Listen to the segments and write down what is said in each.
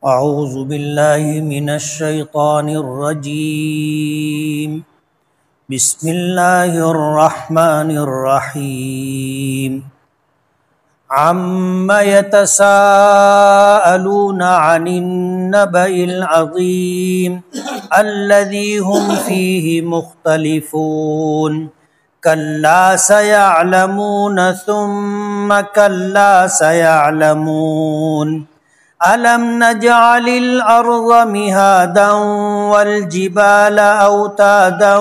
اعوذ باللہ من الشیطان الرجیم بسم اللہ الرحمن الرحیم عم يتساءلون عن النبأ العظیم الذی هم فیہ مختلفون کلا سیعلمون ثم کلا سیعلمون أَلَمْ نَجْعَلِ الْأَرْضَ مِهَادًا وَالْجِبَالَ أَوْتَادًا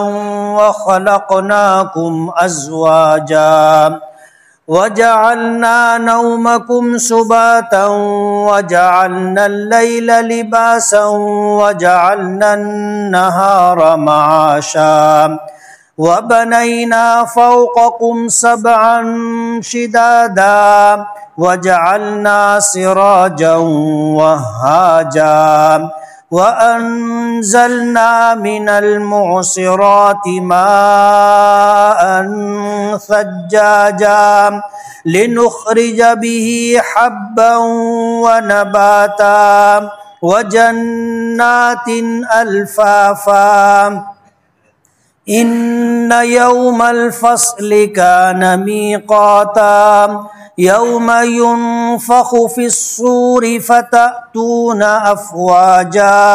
وَخَلَقْنَاكُمْ أَزْوَاجًا وَجَعَلْنَا نَوْمَكُمْ سُبَاتًا وَجَعَلْنَا اللَّيْلَ لِبَاسًا وَجَعَلْنَا النَّهَارَ مَعَاشًا وَبَنَيْنَا فَوْقَكُمْ سَبْعًا شِدَادًا وَجَعَلْنَا سِرَاجًا وَهَّاجًا وَأَنزَلْنَا مِنَ الْمُعْصِرَاتِ مَاءً ثَجَّاجًا لِنُخْرِجَ بِهِ حَبًّا وَنَبَاتًا وَجَنَّاتٍ أَلْفَافًا إِنَّ يَوْمَ الْفَصْلِ كَانَ مِيقَاتًا يَوْمَ يُنفَخُ فِي الصُّورِ فَتَأْتُونَ أَفْوَاجًا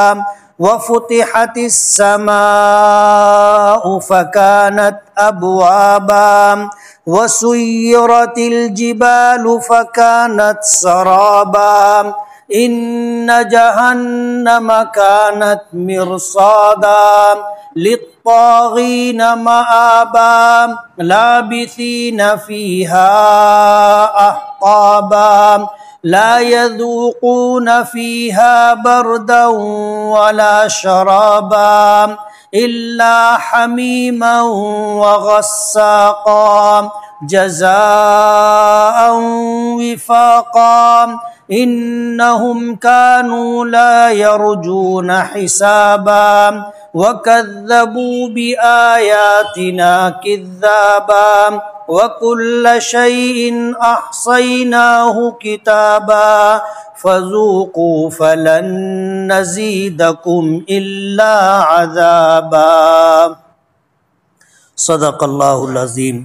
وَفُتِحَتِ السَّمَاءُ فَكَانَتْ أَبْوَابًا وَسُيِّرَتِ الْجِبَالُ فَكَانَتْ سَرَابًا إِنَّ جَهَنَّمَ كَانَتْ مِرْصَادًا لِلطَّاغِينَ مَآبًا لَابِثِينَ فِيهَا أَحْقَابًا لَا يَذُوقُونَ فِيهَا بَرْدًا وَلَا شَرَابًا إِلَّا حَمِيمًا وَغَسَّاقًا جَزَاءً وِفَاقًا إِنَّهُمْ كَانُوا لَا يَرْجُونَ حِسَابًا وَكَذَّبُوا بِآيَاتِنَا كِذَّابًا وَكُلَّ شَيْءٍ أَحْصَيْنَاهُ كِتَابًا فَذُوقُوا فَلَن نَّزِيدَكُمْ إِلَّا عَذَابًا صدق اللہ العظیم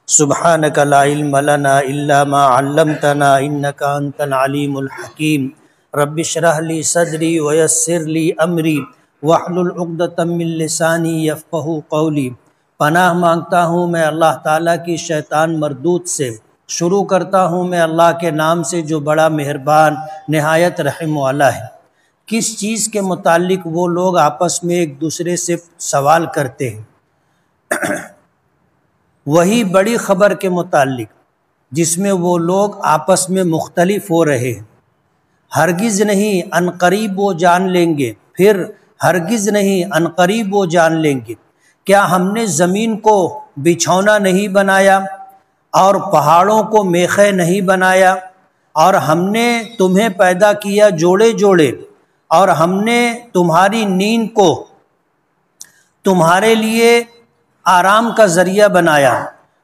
سبحانک لا علم لنا الا ما علمتنا انک انت العلیم الحکیم رب اشرح لی صدری ویسر لی امری واحلل عقدۃ من لسانی یفقہوا قولی۔ پناہ مانگتا ہوں میں اللہ تعالیٰ کی شیطان مردود سے۔ شروع کرتا ہوں میں اللہ کے نام سے جو بڑا مہربان نہایت رحم والا ہے۔ کس چیز کے متعلق وہ لوگ آپس میں ایک دوسرے سے سوال کرتے ہیں؟ وہی بڑی خبر کے متعلق جس میں وہ لوگ آپس میں مختلف ہو رہے ہیں۔ ہرگز نہیں عنقریب وہ جان لیں گے، پھر ہرگز نہیں عنقریب وہ جان لیں گے۔ کیا ہم نے زمین کو بچھونا نہیں بنایا اور پہاڑوں کو میخیں نہیں بنایا، اور ہم نے تمہیں پیدا کیا جوڑے جوڑے، اور ہم نے تمہاری نیند کو تمہارے لیے آرام کا ذریعہ بنایا،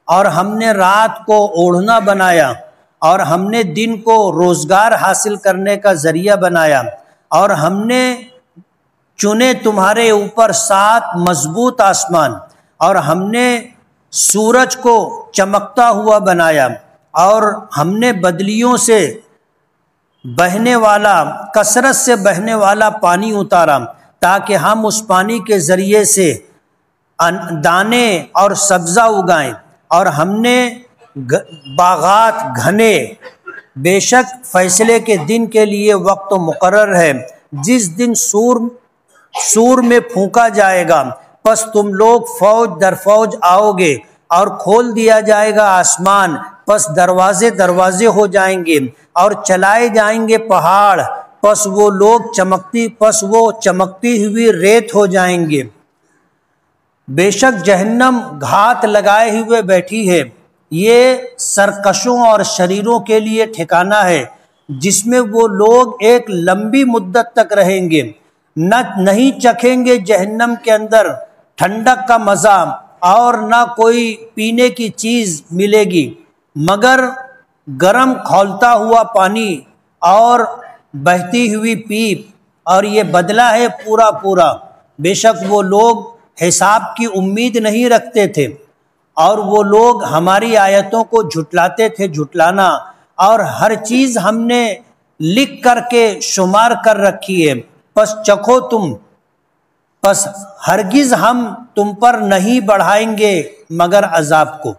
اور ہم نے رات کو اوڑھنا بنایا، اور ہم نے دن کو روزگار حاصل کرنے کا ذریعہ بنایا، اور ہم نے چنے تمہارے اوپر 7 مضبوط آسمان، اور ہم نے سورج کو چمکتا ہوا بنایا، اور ہم نے بدلیوں سے بہنے والا کثرت سے بہنے والا پانی اتارا تاکہ ہم اس پانی کے ذریعے سے دانے اور سبزہ اگائیں، اور ہم نے باغات گھنے۔ بے شک فیصلے کے دن کے لیے وقت مقرر ہے، جس دن سور میں پھونکا جائے گا، پس تم لوگ فوج در فوج آؤ گے، اور کھول دیا جائے گا آسمان، پس دروازے دروازے ہو جائیں گے، اور چلائے جائیں گے پہاڑ، پس وہ چمکتی ہوئی ریت ہو جائیں گے۔ بے شک جہنم گھات لگائے ہوئے بیٹھی ہے، یہ سرکشوں اور شریروں کے لیے ٹھکانہ ہے، جس میں وہ لوگ ایک لمبی مدت تک رہیں گے، نہیں چکھیں گے جہنم کے اندر ٹھنڈک کا مزہ، اور نہ کوئی پینے کی چیز ملے گی مگر گرم کھولتا ہوا پانی اور بہتی ہوئی پیپ، اور یہ بدلہ ہے پورا پورا۔ بے شک وہ لوگ حساب کی امید نہیں رکھتے تھے، اور وہ لوگ ہماری آیتوں کو جھٹلاتے تھے جھٹلانا، اور ہر چیز ہم نے لکھ کر کے شمار کر رکھی ہے، پس چکھو تم، پس ہرگز ہم تم پر نہیں بڑھائیں گے مگر عذاب کو۔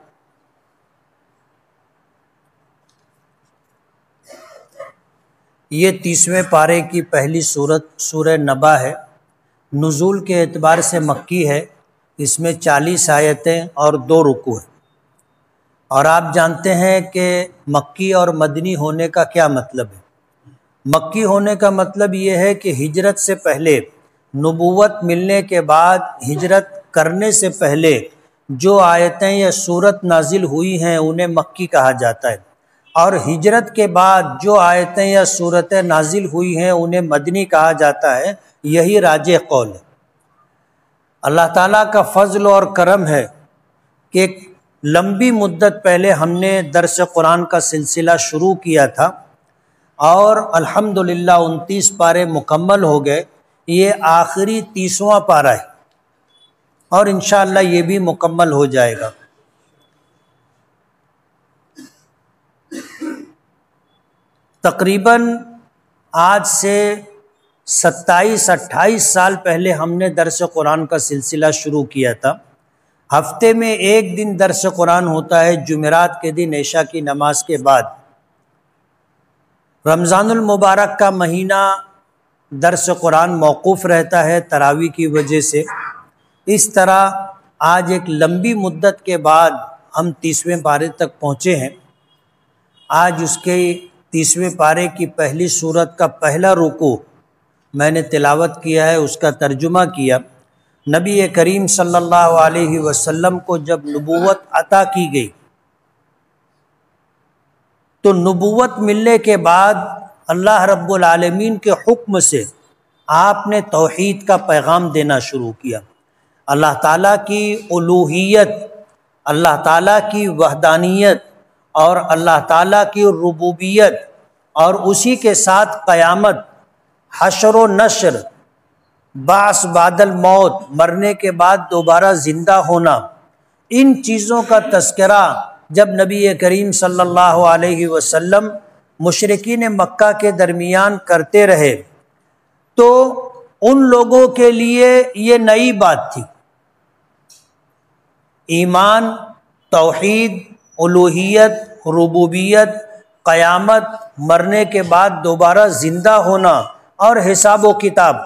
یہ 30ویں پارے کی پہلی سورت سورہ نبا ہے۔ نزول کے اعتبار سے مکی ہے، اس میں 40 آیتیں اور 2 رکوع ہیں۔ اور آپ جانتے ہیں کہ مکی اور مدنی ہونے کا کیا مطلب ہے۔ مکی ہونے کا مطلب یہ ہے کہ ہجرت سے پہلے، نبوت ملنے کے بعد ہجرت کرنے سے پہلے جو آیتیں یا سورت نازل ہوئی ہیں انہیں مکی کہا جاتا ہے، اور ہجرت کے بعد جو آیتیں یا سورتیں نازل ہوئی ہیں انہیں مدنی کہا جاتا ہے۔ یہی راجح قول ہے۔ اللہ تعالیٰ کا فضل اور کرم ہے کہ ایک لمبی مدت پہلے ہم نے درس قرآن کا سلسلہ شروع کیا تھا، اور الحمدللہ 29 پارے مکمل ہو گئے۔ یہ آخری 30واں پارہ ہے، اور انشاءاللہ یہ بھی مکمل ہو جائے گا۔ تقریباً آج سے 27-28 سال پہلے ہم نے درس قرآن کا سلسلہ شروع کیا تھا۔ ہفتے میں ایک دن درس قرآن ہوتا ہے، جمعرات کے دن عشاء کی نماز کے بعد۔ رمضان المبارک کا مہینہ درس قرآن موقوف رہتا ہے تراویح کی وجہ سے۔ اس طرح آج ایک لمبی مدت کے بعد ہم 30ویں پارے تک پہنچے ہیں۔ آج اس کے 30ویں پارے کی پہلی سورت کا پہلا رکوع میں نے تلاوت کیا ہے، اس کا ترجمہ کیا۔ نبی کریم صلی اللہ علیہ وسلم کو جب نبوت عطا کی گئی تو نبوت ملنے کے بعد اللہ رب العالمین کے حکم سے آپ نے توحید کا پیغام دینا شروع کیا۔ اللہ تعالیٰ کی الوہیت، اللہ تعالیٰ کی وحدانیت، اور اللہ تعالیٰ کی ربوبیت، اور اسی کے ساتھ قیامت، حشر و نشر، بعث بعد الموت، مرنے کے بعد دوبارہ زندہ ہونا، ان چیزوں کا تذکرہ جب نبی کریم صلی اللہ علیہ وسلم مشرکین مکہ کے درمیان کرتے رہے تو ان لوگوں کے لیے یہ نئی بات تھی۔ ایمان، توحید، الوہیت، ربوبیت، قیامت، مرنے کے بعد دوبارہ زندہ ہونا، اور حساب و کتاب،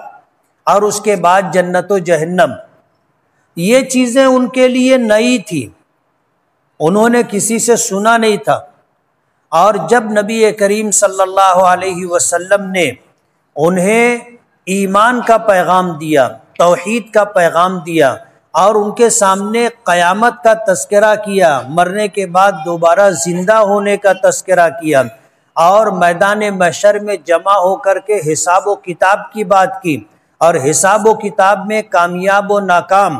اور اس کے بعد جنت و جہنم، یہ چیزیں ان کے لیے نئی تھی، انہوں نے کسی سے سنا نہیں تھا۔ اور جب نبی کریم صلی اللہ علیہ وسلم نے انہیں ایمان کا پیغام دیا، توحید کا پیغام دیا، اور ان کے سامنے قیامت کا تذکرہ کیا، مرنے کے بعد دوبارہ زندہ ہونے کا تذکرہ کیا، اور میدان محشر میں جمع ہو کر کے حساب و کتاب کی بات کی، اور حساب و کتاب میں کامیاب و ناکام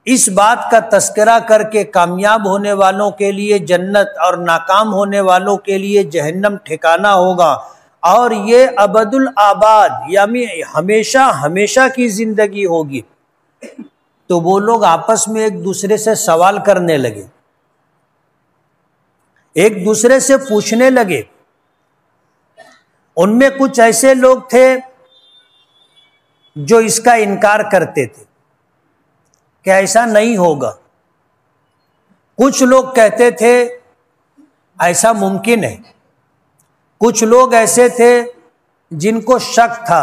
اس بات کا تذکرہ کر کے کامیاب ہونے والوں کے لیے جنت اور ناکام ہونے والوں کے لیے جہنم ٹھکانہ ہوگا، اور یہ ابد الآباد یعنی ہمیشہ ہمیشہ کی زندگی ہوگی۔ تو وہ لوگ آپس میں ایک دوسرے سے سوال کرنے لگے، ایک دوسرے سے پوچھنے لگے۔ ان میں کچھ ایسے لوگ تھے جو اس کا انکار کرتے تھے کہ ایسا نہیں ہوگا، کچھ لوگ کہتے تھے ایسا ممکن ہے، کچھ لوگ ایسے تھے جن کو شک تھا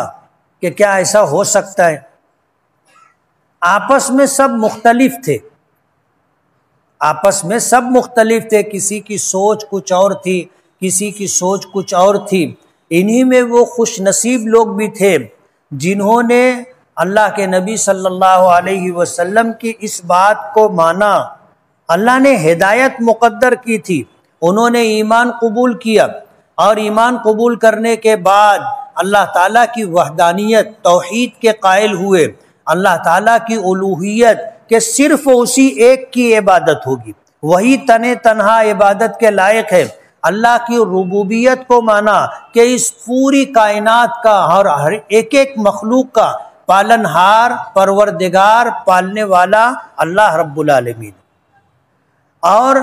کہ کیا ایسا ہو سکتا ہے۔ آپس میں سب مختلف تھے، آپس میں سب مختلف تھے، کسی کی سوچ کچھ اور تھی، کسی کی سوچ کچھ اور تھی۔ انہی میں وہ خوش نصیب لوگ بھی تھے جنہوں نے اللہ کے نبی صلی اللہ علیہ وسلم کی اس بات کو مانا، اللہ نے ہدایت مقدر کی تھی، انہوں نے ایمان قبول کیا، اور ایمان قبول کرنے کے بعد اللہ تعالیٰ کی وحدانیت، توحید کے قائل ہوئے، اللہ تعالیٰ کی الوہیت کہ صرف اسی ایک کی عبادت ہوگی، وہی تنہا عبادت کے لائق ہے، اللہ کی ربوبیت کو مانا کہ اس پوری کائنات کا اور ہر ایک ایک مخلوق کا پالنہار، پروردگار، پالنے والا اللہ رب العالمین، اور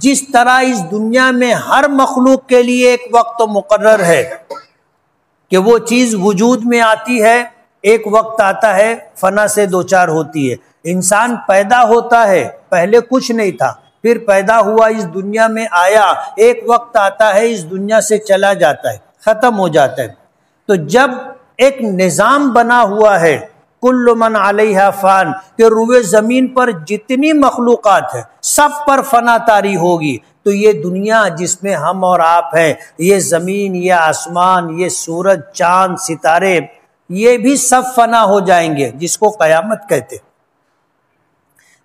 جس طرح اس دنیا میں ہر مخلوق کے لیے ایک وقت مقرر ہے کہ وہ چیز وجود میں آتی ہے، ایک وقت آتا ہے فنا سے دوچار ہوتی ہے۔ انسان پیدا ہوتا ہے، پہلے کچھ نہیں تھا، پھر پیدا ہوا، اس دنیا میں آیا، ایک وقت آتا ہے اس دنیا سے چلا جاتا ہے، ختم ہو جاتا ہے۔ تو جب ایک نظام بنا ہوا ہے کل من علیہا فان، کہ روئے زمین پر جتنی مخلوقات ہیں سب پر فنا طاری ہوگی، تو یہ دنیا جس میں ہم اور آپ ہیں، یہ زمین، یہ آسمان، یہ سورج، چاند، ستارے، یہ بھی سب فنا ہو جائیں گے، جس کو قیامت کہتے۔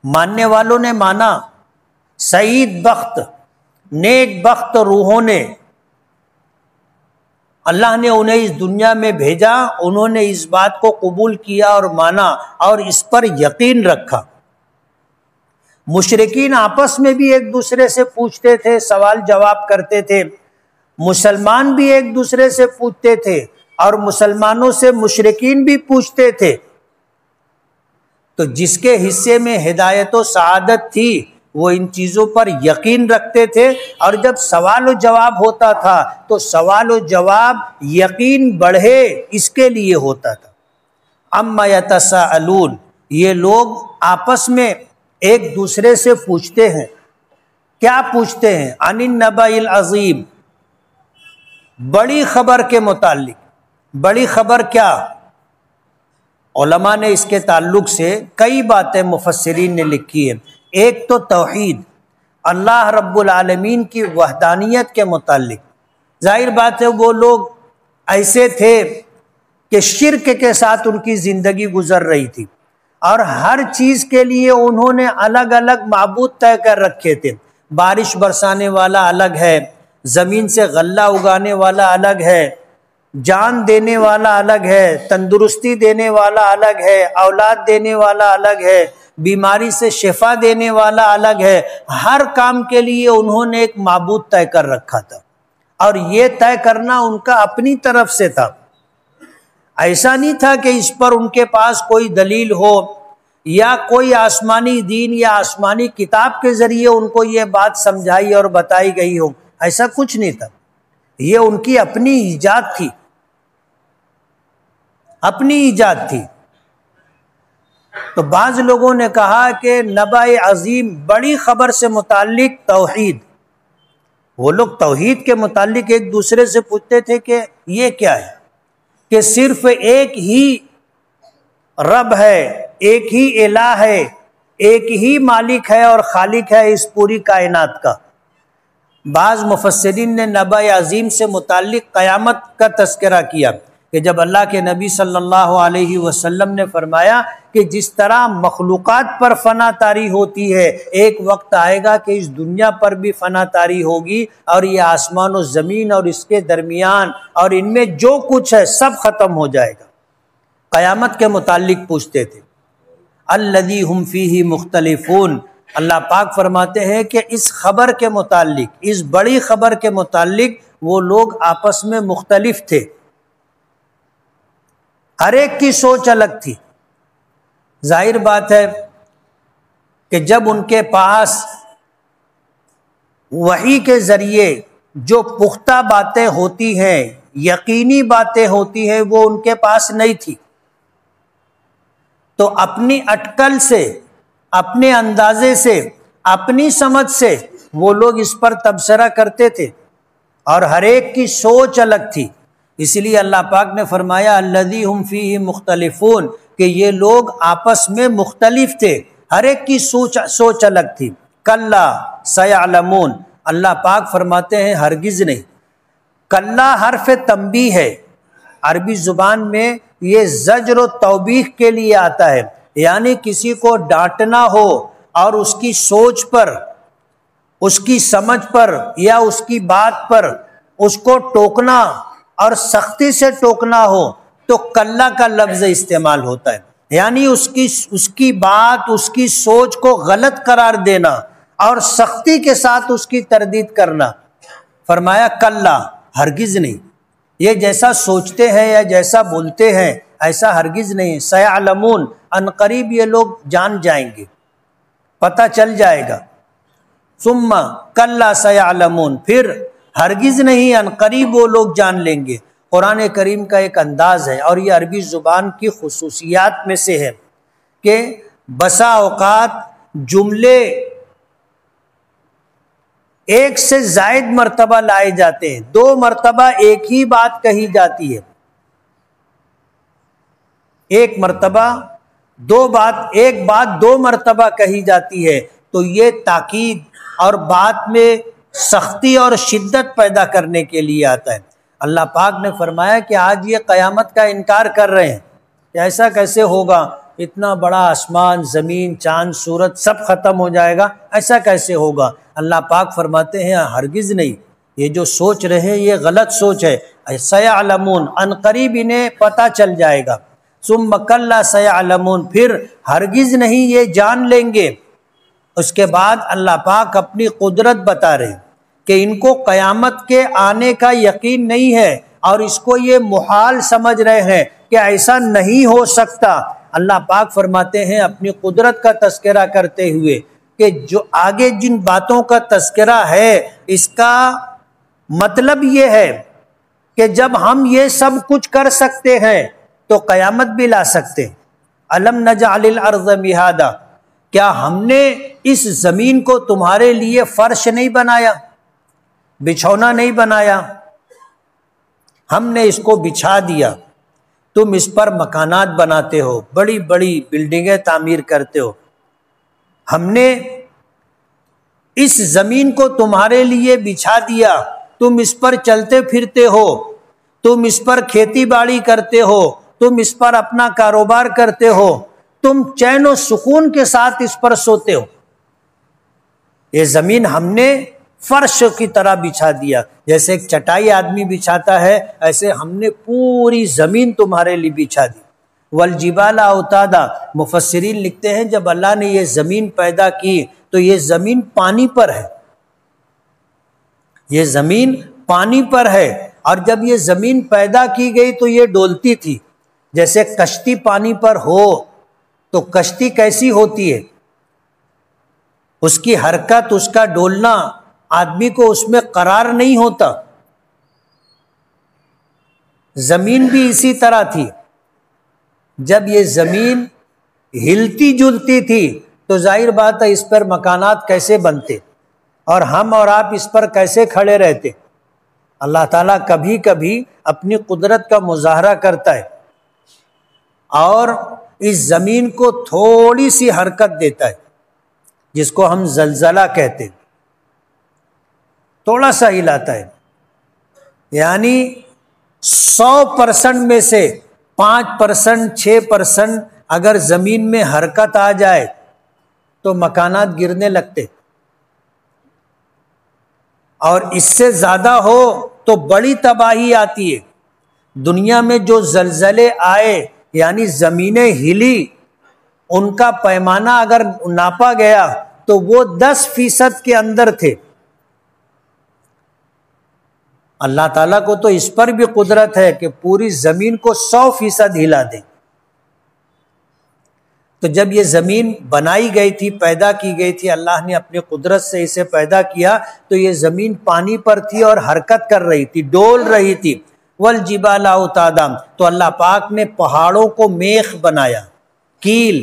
ماننے والوں نے مانا، سعید بخت، نیک بخت روحوں نے، اللہ نے انہیں اس دنیا میں بھیجا، انہوں نے اس بات کو قبول کیا اور مانا اور اس پر یقین رکھا۔ مشرکین آپس میں بھی ایک دوسرے سے پوچھتے تھے، سوال جواب کرتے تھے، مسلمان بھی ایک دوسرے سے پوچھتے تھے اور مسلمانوں سے مشرکین بھی پوچھتے تھے۔ تو جس کے حصے میں ہدایت و سعادت تھی وہ ان چیزوں پر یقین رکھتے تھے، اور جب سوال و جواب ہوتا تھا تو سوال و جواب یقین بڑھے اس کے لیے ہوتا تھا۔ اما یتساءلون، یہ لوگ آپس میں ایک دوسرے سے پوچھتے ہیں، کیا پوچھتے ہیں؟ عن النبأ العظیم، بڑی خبر کے متعلق۔ بڑی خبر کیا؟ علماء نے اس کے تعلق سے کئی باتیں مفسرین نے لکھی ہیں۔ ایک تو توحید، اللہ رب العالمین کی وحدانیت کے متعلق۔ ظاہر بات ہے وہ لوگ ایسے تھے کہ شرک کے ساتھ ان کی زندگی گزر رہی تھی، اور ہر چیز کے لیے انہوں نے الگ الگ معبود طے کر رکھے تھے۔ بارش برسانے والا الگ ہے، زمین سے غلہ اگانے والا الگ ہے، جان دینے والا الگ ہے، تندرستی دینے والا الگ ہے، اولاد دینے والا الگ ہے، بیماری سے شفا دینے والا الگ ہے۔ ہر کام کے لیے انہوں نے ایک معبود طے کر رکھا تھا، اور یہ طے کرنا ان کا اپنی طرف سے تھا۔ ایسا نہیں تھا کہ اس پر ان کے پاس کوئی دلیل ہو یا کوئی آسمانی دین یا آسمانی کتاب کے ذریعے ان کو یہ بات سمجھائی اور بتائی گئی ہو، ایسا کچھ نہیں تھا۔ یہ ان کی اپنی ایجاد تھی، اپنی ایجاد تھی۔ تو بعض لوگوں نے کہا کہ نبأ عظیم، بڑی خبر سے متعلق توحید۔ وہ لوگ توحید کے متعلق ایک دوسرے سے پوچھتے تھے کہ یہ کیا ہے، کہ صرف ایک ہی رب ہے، ایک ہی الہ ہے، ایک ہی مالک ہے اور خالق ہے اس پوری کائنات کا۔ بعض مفسرین نے نبأ عظیم سے متعلق قیامت کا تذکرہ کیا کہ جب اللہ کے نبی صلی اللہ علیہ وسلم نے فرمایا کہ جس طرح مخلوقات پر فنا طاری ہوتی ہے، ایک وقت آئے گا کہ اس دنیا پر بھی فنا طاری ہوگی، اور یہ آسمان و زمین اور اس کے درمیان اور ان میں جو کچھ ہے سب ختم ہو جائے گا۔ قیامت کے متعلق پوچھتے تھے۔ الذی ہم فیہ مختلفون، اللہ پاک فرماتے ہیں کہ اس خبر کے متعلق، اس بڑی خبر کے متعلق وہ لوگ آپس میں مختلف تھے، ہر ایک کی سوچ الگ تھی۔ ظاہر بات ہے کہ جب ان کے پاس وحی کے ذریعے جو پختہ باتیں ہوتی ہیں، یقینی باتیں ہوتی ہیں، وہ ان کے پاس نہیں تھی، تو اپنی اٹکل سے، اپنے اندازے سے، اپنی سمجھ سے وہ لوگ اس پر تبصرہ کرتے تھے، اور ہر ایک کی سوچ الگ تھی۔ اس لیے اللہ پاک نے فرمایا الذی ہم فیہ مختلفون، کہ یہ لوگ آپس میں مختلف تھے، ہر ایک کی سوچ الگ تھی۔ کلا سیعلمون، اللہ پاک فرماتے ہیں ہرگز نہیں۔ کلا حرف تنبیہ ہے، عربی زبان میں یہ زجر و توبیخ کے لیے آتا ہے، یعنی کسی کو ڈانٹنا ہو اور اس کی سوچ پر، اس کی سمجھ پر یا اس کی بات پر اس کو ٹوکنا اور سختی سے ٹوکنا ہو تو کلا کا لفظ استعمال ہوتا ہے، یعنی اس کی بات، اس کی سوچ کو غلط قرار دینا اور سختی کے ساتھ اس کی تردید کرنا۔ فرمایا کلا، ہرگز نہیں، یہ جیسا سوچتے ہیں یا جیسا بولتے ہیں ایسا ہرگز نہیں، سیعلمون، ان قریب یہ لوگ جان جائیں گے، پتہ چل جائے گا، ثم کلا سیعلمون، پھر ہرگز نہیں ان قریب وہ لوگ جان لیں گے۔ قرآن کریم کا ایک انداز ہے اور یہ عربی زبان کی خصوصیات میں سے ہے کہ بسا اوقات جملے ایک سے زائد مرتبہ لائے جاتے ہیں، 2 مرتبہ ایک ہی بات کہی جاتی ہے، ایک بات 2 مرتبہ کہی جاتی ہے، تو یہ تاکید اور بات میں سختی اور شدت پیدا کرنے کے لیے آتا ہے۔ اللہ پاک نے فرمایا کہ آج یہ قیامت کا انکار کر رہے ہیں کہ ایسا کیسے ہوگا، اتنا بڑا آسمان، زمین، چاند، سورج سب ختم ہو جائے گا، ایسا کیسے ہوگا؟ اللہ پاک فرماتے ہیں ہرگز نہیں، یہ جو سوچ رہے ہیں یہ غلط سوچ ہے، سیعلمون، ان قریب انہیں پتہ چل جائے گا، ثم کلا سیعلمون، پھر ہرگز نہیں یہ جان لیں گے۔ اس کے بعد اللہ پاک اپنی قدرت بتا رہے ہیں کہ ان کو قیامت کے آنے کا یقین نہیں ہے اور اس کو یہ محال سمجھ رہے ہیں کہ ایسا نہیں ہو سکتا۔ اللہ پاک فرماتے ہیں اپنی قدرت کا تذکرہ کرتے ہوئے کہ جو آگے جن باتوں کا تذکرہ ہے اس کا مطلب یہ ہے کہ جب ہم یہ سب کچھ کر سکتے ہیں تو قیامت بھی لا سکتے ہیں۔ الم نجعل الارض مہادا، کیا ہم نے اس زمین کو تمہارے لیے فرش نہیں بنایا، بچھونا نہیں بنایا، ہم نے اس کو بچھا دیا، تم اس پر مکانات بناتے ہو، بڑی بڑی بلڈنگیں تعمیر کرتے ہو، ہم نے اس زمین کو تمہارے لیے بچھا دیا، تم اس پر چلتے پھرتے ہو، تم اس پر کھیتی باڑی کرتے ہو، تم اس پر اپنا کاروبار کرتے ہو، تم چین و سکون کے ساتھ اس پر سوتے ہو۔ یہ زمین ہم نے فرش کی طرح بچھا دیا، جیسے ایک چٹائی آدمی بچھاتا ہے ایسے ہم نے پوری زمین تمہارے لیے بچھا دی۔ والجبال اوتادا، مفسرین لکھتے ہیں جب اللہ نے یہ زمین پیدا کی تو یہ زمین پانی پر ہے، یہ زمین پانی پر ہے، اور جب یہ زمین پیدا کی گئی تو یہ ڈولتی تھی، جیسے کشتی پانی پر ہو تو کشتی کیسی ہوتی ہے، اس کی حرکت، اس کا ڈولنا آدمی کو اس میں قرار نہیں ہوتا، زمین بھی اسی طرح تھی۔ جب یہ زمین ہلتی جلتی تھی تو ظاہر بات ہے اس پر مکانات کیسے بنتے اور ہم اور آپ اس پر کیسے کھڑے رہتے۔ اللہ تعالیٰ کبھی کبھی اپنی قدرت کا مظاہرہ کرتا ہے اور اس زمین کو تھوڑی سی حرکت دیتا ہے، جس کو ہم زلزلہ کہتے ہیں، تھوڑا سا ہلاتا ہے، یعنی 100% میں سے 5%، 6% اگر زمین میں حرکت آ جائے تو مکانات گرنے لگتے، اور اس سے زیادہ ہو تو بڑی تباہی آتی ہے۔ دنیا میں جو زلزلے آئے یعنی زمینیں ہلی، ان کا پیمانہ اگر ناپا گیا تو وہ 10% کے اندر تھے۔ اللہ تعالیٰ کو تو اس پر بھی قدرت ہے کہ پوری زمین کو 100% ہلا دیں۔ تو جب یہ زمین بنائی گئی تھی، پیدا کی گئی تھی، اللہ نے اپنی قدرت سے اسے پیدا کیا تو یہ زمین پانی پر تھی اور حرکت کر رہی تھی، ڈول رہی تھی۔ والجبال اوتادا، تو اللہ پاک نے پہاڑوں کو میخ بنایا، کیل،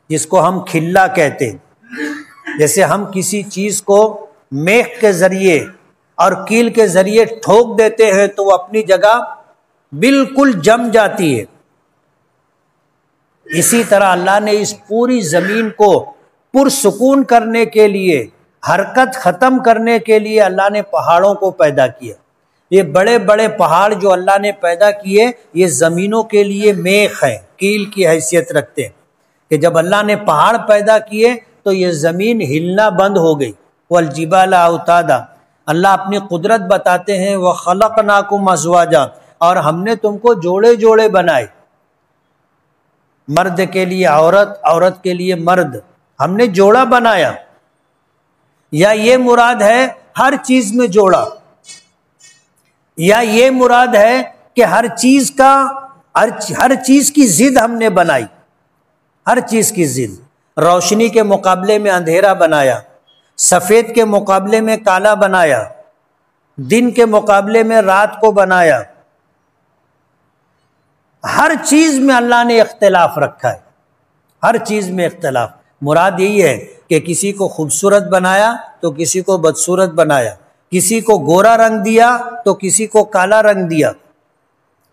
جس کو ہم کھلا کہتے ہیں، جیسے ہم کسی چیز کو میخ کے ذریعے اور کیل کے ذریعے ٹھوک دیتے ہیں تو وہ اپنی جگہ بالکل جم جاتی ہے، اسی طرح اللہ نے اس پوری زمین کو پرسکون کرنے کے لیے، حرکت ختم کرنے کے لیے اللہ نے پہاڑوں کو پیدا کیا۔ یہ بڑے بڑے پہاڑ جو اللہ نے پیدا کیے یہ زمینوں کے لیے میخ ہیں، کیل کی حیثیت رکھتے ہیں، کہ جب اللہ نے پہاڑ پیدا کیے تو یہ زمین ہلنا بند ہو گئی۔ والجبال اوتادا، اللہ اپنی قدرت بتاتے ہیں، وخلقناکم ازواجا، اور ہم نے تم کو جوڑے جوڑے بنائے، مرد کے لیے عورت، عورت کے لیے مرد، ہم نے جوڑا بنایا، یا یہ مراد ہے ہر چیز میں جوڑا، یا یہ مراد ہے کہ ہر چیز کی ضد ہم نے بنائی، ہر چیز کی ضد. روشنی کے مقابلے میں اندھیرا بنایا، سفید کے مقابلے میں کالا بنایا، دن کے مقابلے میں رات کو بنایا. ہر چیز میں اللہ نے اختلاف رکھا ہے، ہر چیز میں اختلاف. مراد یہی ہے کہ کسی کو خوبصورت بنایا تو کسی کو بدصورت بنایا، کسی کو گورا رنگ دیا تو کسی کو کالا رنگ دیا.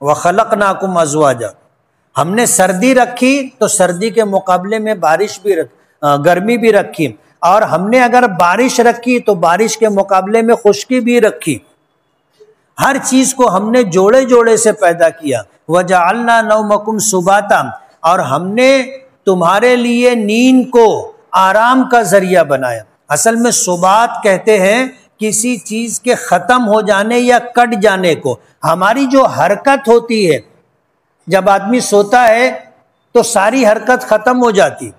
وَخَلَقْنَاكُمْ أَزْوَاجًا، ہم نے سردی رکھی تو سردی کے مقابلے میں گرمی بھی رکھی، اور ہم نے اگر بارش رکھی تو بارش کے مقابلے میں خشکی بھی رکھی. ہر چیز کو ہم نے جوڑے جوڑے سے پیدا کیا. وَجَعَلْنَا نَوْمَكُمْ سُبَاتًا، اور ہم نے تمہارے لیے نیند کو آرام کا ذریعہ بنایا. اصل میں سبات کہتے ہیں کسی چیز کے ختم ہو جانے یا کٹ جانے کو. ہماری جو حرکت ہوتی ہے، جب آدمی سوتا ہے تو ساری حرکت ختم ہو جاتی.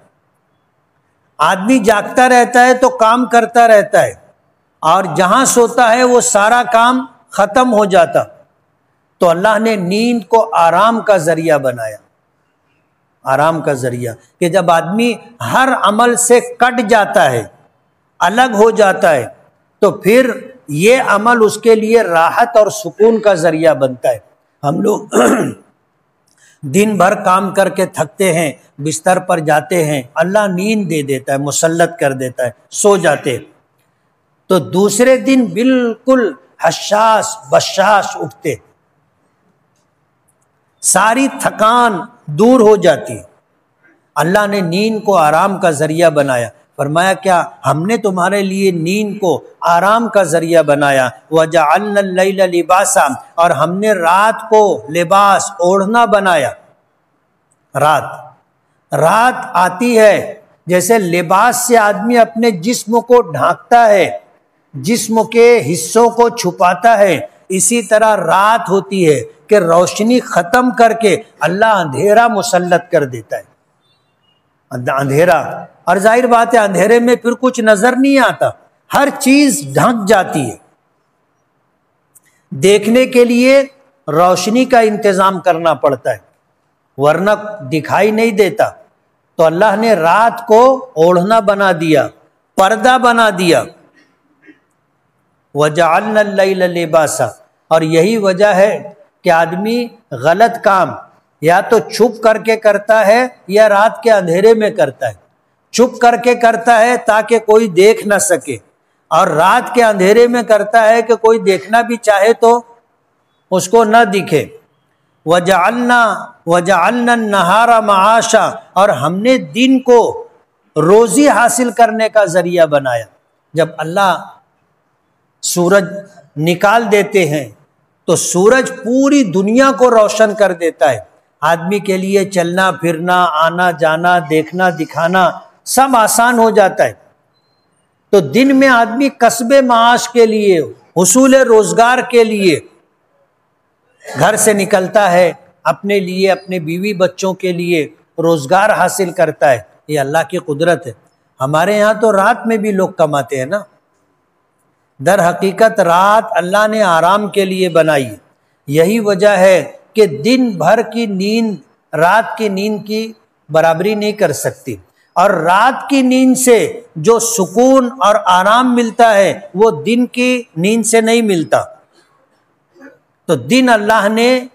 آدمی جاگتا رہتا ہے تو کام کرتا رہتا ہے، اور جہاں سوتا ہے وہ سارا کام ختم ہو جاتا. تو اللہ نے نیند کو آرام کا ذریعہ بنایا، آرام کا ذریعہ، کہ جب آدمی ہر عمل سے کٹ جاتا ہے، الگ ہو جاتا ہے، تو پھر یہ عمل اس کے لیے راحت اور سکون کا ذریعہ بنتا ہے. ہم لوگ دن بھر کام کر کے تھکتے ہیں، بستر پر جاتے ہیں، اللہ نیند دے دیتا ہے، مسلط کر دیتا ہے، سو جاتے، تو دوسرے دن بالکل حشاش بشاش اٹھتے، ساری تھکان دور ہو جاتی. اللہ نے نیند کو آرام کا ذریعہ بنایا. فرمایا کیا ہم نے تمہارے لیے نیند کو آرام کا ذریعہ بنایا. وَجَعَلْنَا اللَّيْلَ لِبَاسًا، اور ہم نے رات کو لباس اوڑھنا بنایا. رات آتی ہے جیسے لباس سے آدمی اپنے جسم کو ڈھانکتا ہے، جسم کے حصوں کو چھپاتا ہے، اسی طرح رات ہوتی ہے کہ روشنی ختم کر کے اللہ اندھیرا مسلط کر دیتا ہے. اندھیرا، اور ظاہر بات ہے اندھیرے میں پھر کچھ نظر نہیں آتا، ہر چیز ڈھک جاتی ہے. دیکھنے کے لیے روشنی کا انتظام کرنا پڑتا ہے، ورنہ دکھائی نہیں دیتا. تو اللہ نے رات کو اوڑھنا بنا دیا، پردہ بنا دیا. وَجَعَلْنَا اللَّيْلَ لِبَاسًا، اور یہی وجہ ہے کہ آدمی غلط کام یا تو چھپ کر کے کرتا ہے یا رات کے اندھیرے میں کرتا ہے. چھپ کر کے کرتا ہے تاکہ کوئی دیکھ نہ سکے، اور رات کے اندھیرے میں کرتا ہے کہ کوئی دیکھنا بھی چاہے تو اس کو نہ دکھے. وَجَعَلْنَا النَّهَارَ مَعَاشًا، اور ہم نے دن کو روزی حاصل کرنے کا ذریعہ بنایا. جب اللہ سورج نکال دیتے ہیں تو سورج پوری دنیا کو روشن کر دیتا ہے. آدمی کے لیے چلنا پھرنا، آنا جانا، دیکھنا دکھانا سب آسان ہو جاتا ہے. تو دن میں آدمی کسب معاش کے لیے، حصول روزگار کے لیے گھر سے نکلتا ہے، اپنے لیے، اپنے بیوی بچوں کے لیے روزگار حاصل کرتا ہے. یہ اللہ کی قدرت ہے. ہمارے یہاں تو رات میں بھی لوگ کماتے ہیں نا. در حقیقت رات اللہ نے آرام کے لیے بنائی. یہی وجہ ہے کہ دن بھر کی نیند رات کی نیند کی برابری نہیں کر سکتی، اور رات کی نیند سے جو سکون اور آرام ملتا ہے وہ دن کی نیند سے نہیں ملتا. تو دن اللہ نے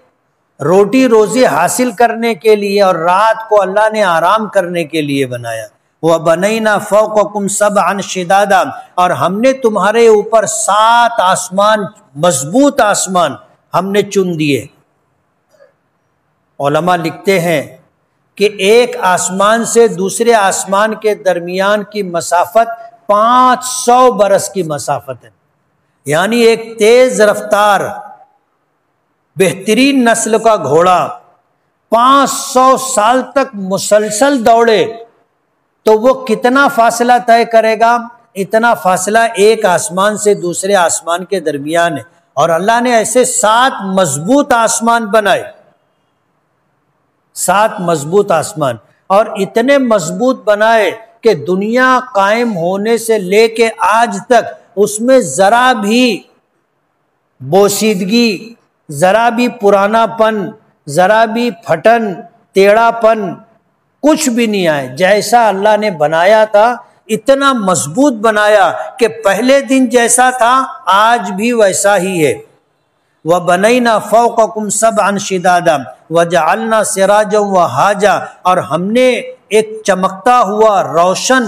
روٹی روزی حاصل کرنے کے لیے اور رات کو اللہ نے آرام کرنے کے لیے بنایا. وَبَنَيْنَا فَوْقَكُمْ سَبْعًا شِدَادًا، اور ہم نے تمہارے اوپر 7 آسمان، مضبوط آسمان ہم نے چن دیے. علماء لکھتے ہیں کہ ایک آسمان سے دوسرے آسمان کے درمیان کی مسافت 500 برس کی مسافت ہے. یعنی ایک تیز رفتار بہترین نسل کا گھوڑا 500 سال تک مسلسل دوڑے تو وہ کتنا فاصلہ طے کرے گا؟ اتنا فاصلہ ایک آسمان سے دوسرے آسمان کے درمیان ہے. اور اللہ نے ایسے 7 مضبوط آسمان بنائے، 7 مضبوط آسمان، اور اتنے مضبوط بنائے کہ دنیا قائم ہونے سے لے کے آج تک اس میں ذرا بھی بوسیدگی، ذرا بھی پرانا پن، ذرا بھی پھٹن، ٹیڑھا پن کچھ بھی نہیں آئے۔ جیسا اللہ نے بنایا تھا اتنا مضبوط بنایا کہ پہلے دن جیسا تھا آج بھی ویسا ہی ہے۔ وَبَنَيْنَا فَوْقَكُمْ سَبْعًا شِدَادًا وَجَعَلْنَا سِرَاجًا وَهَاجًا، اور ہم نے ایک چمکتا ہوا روشن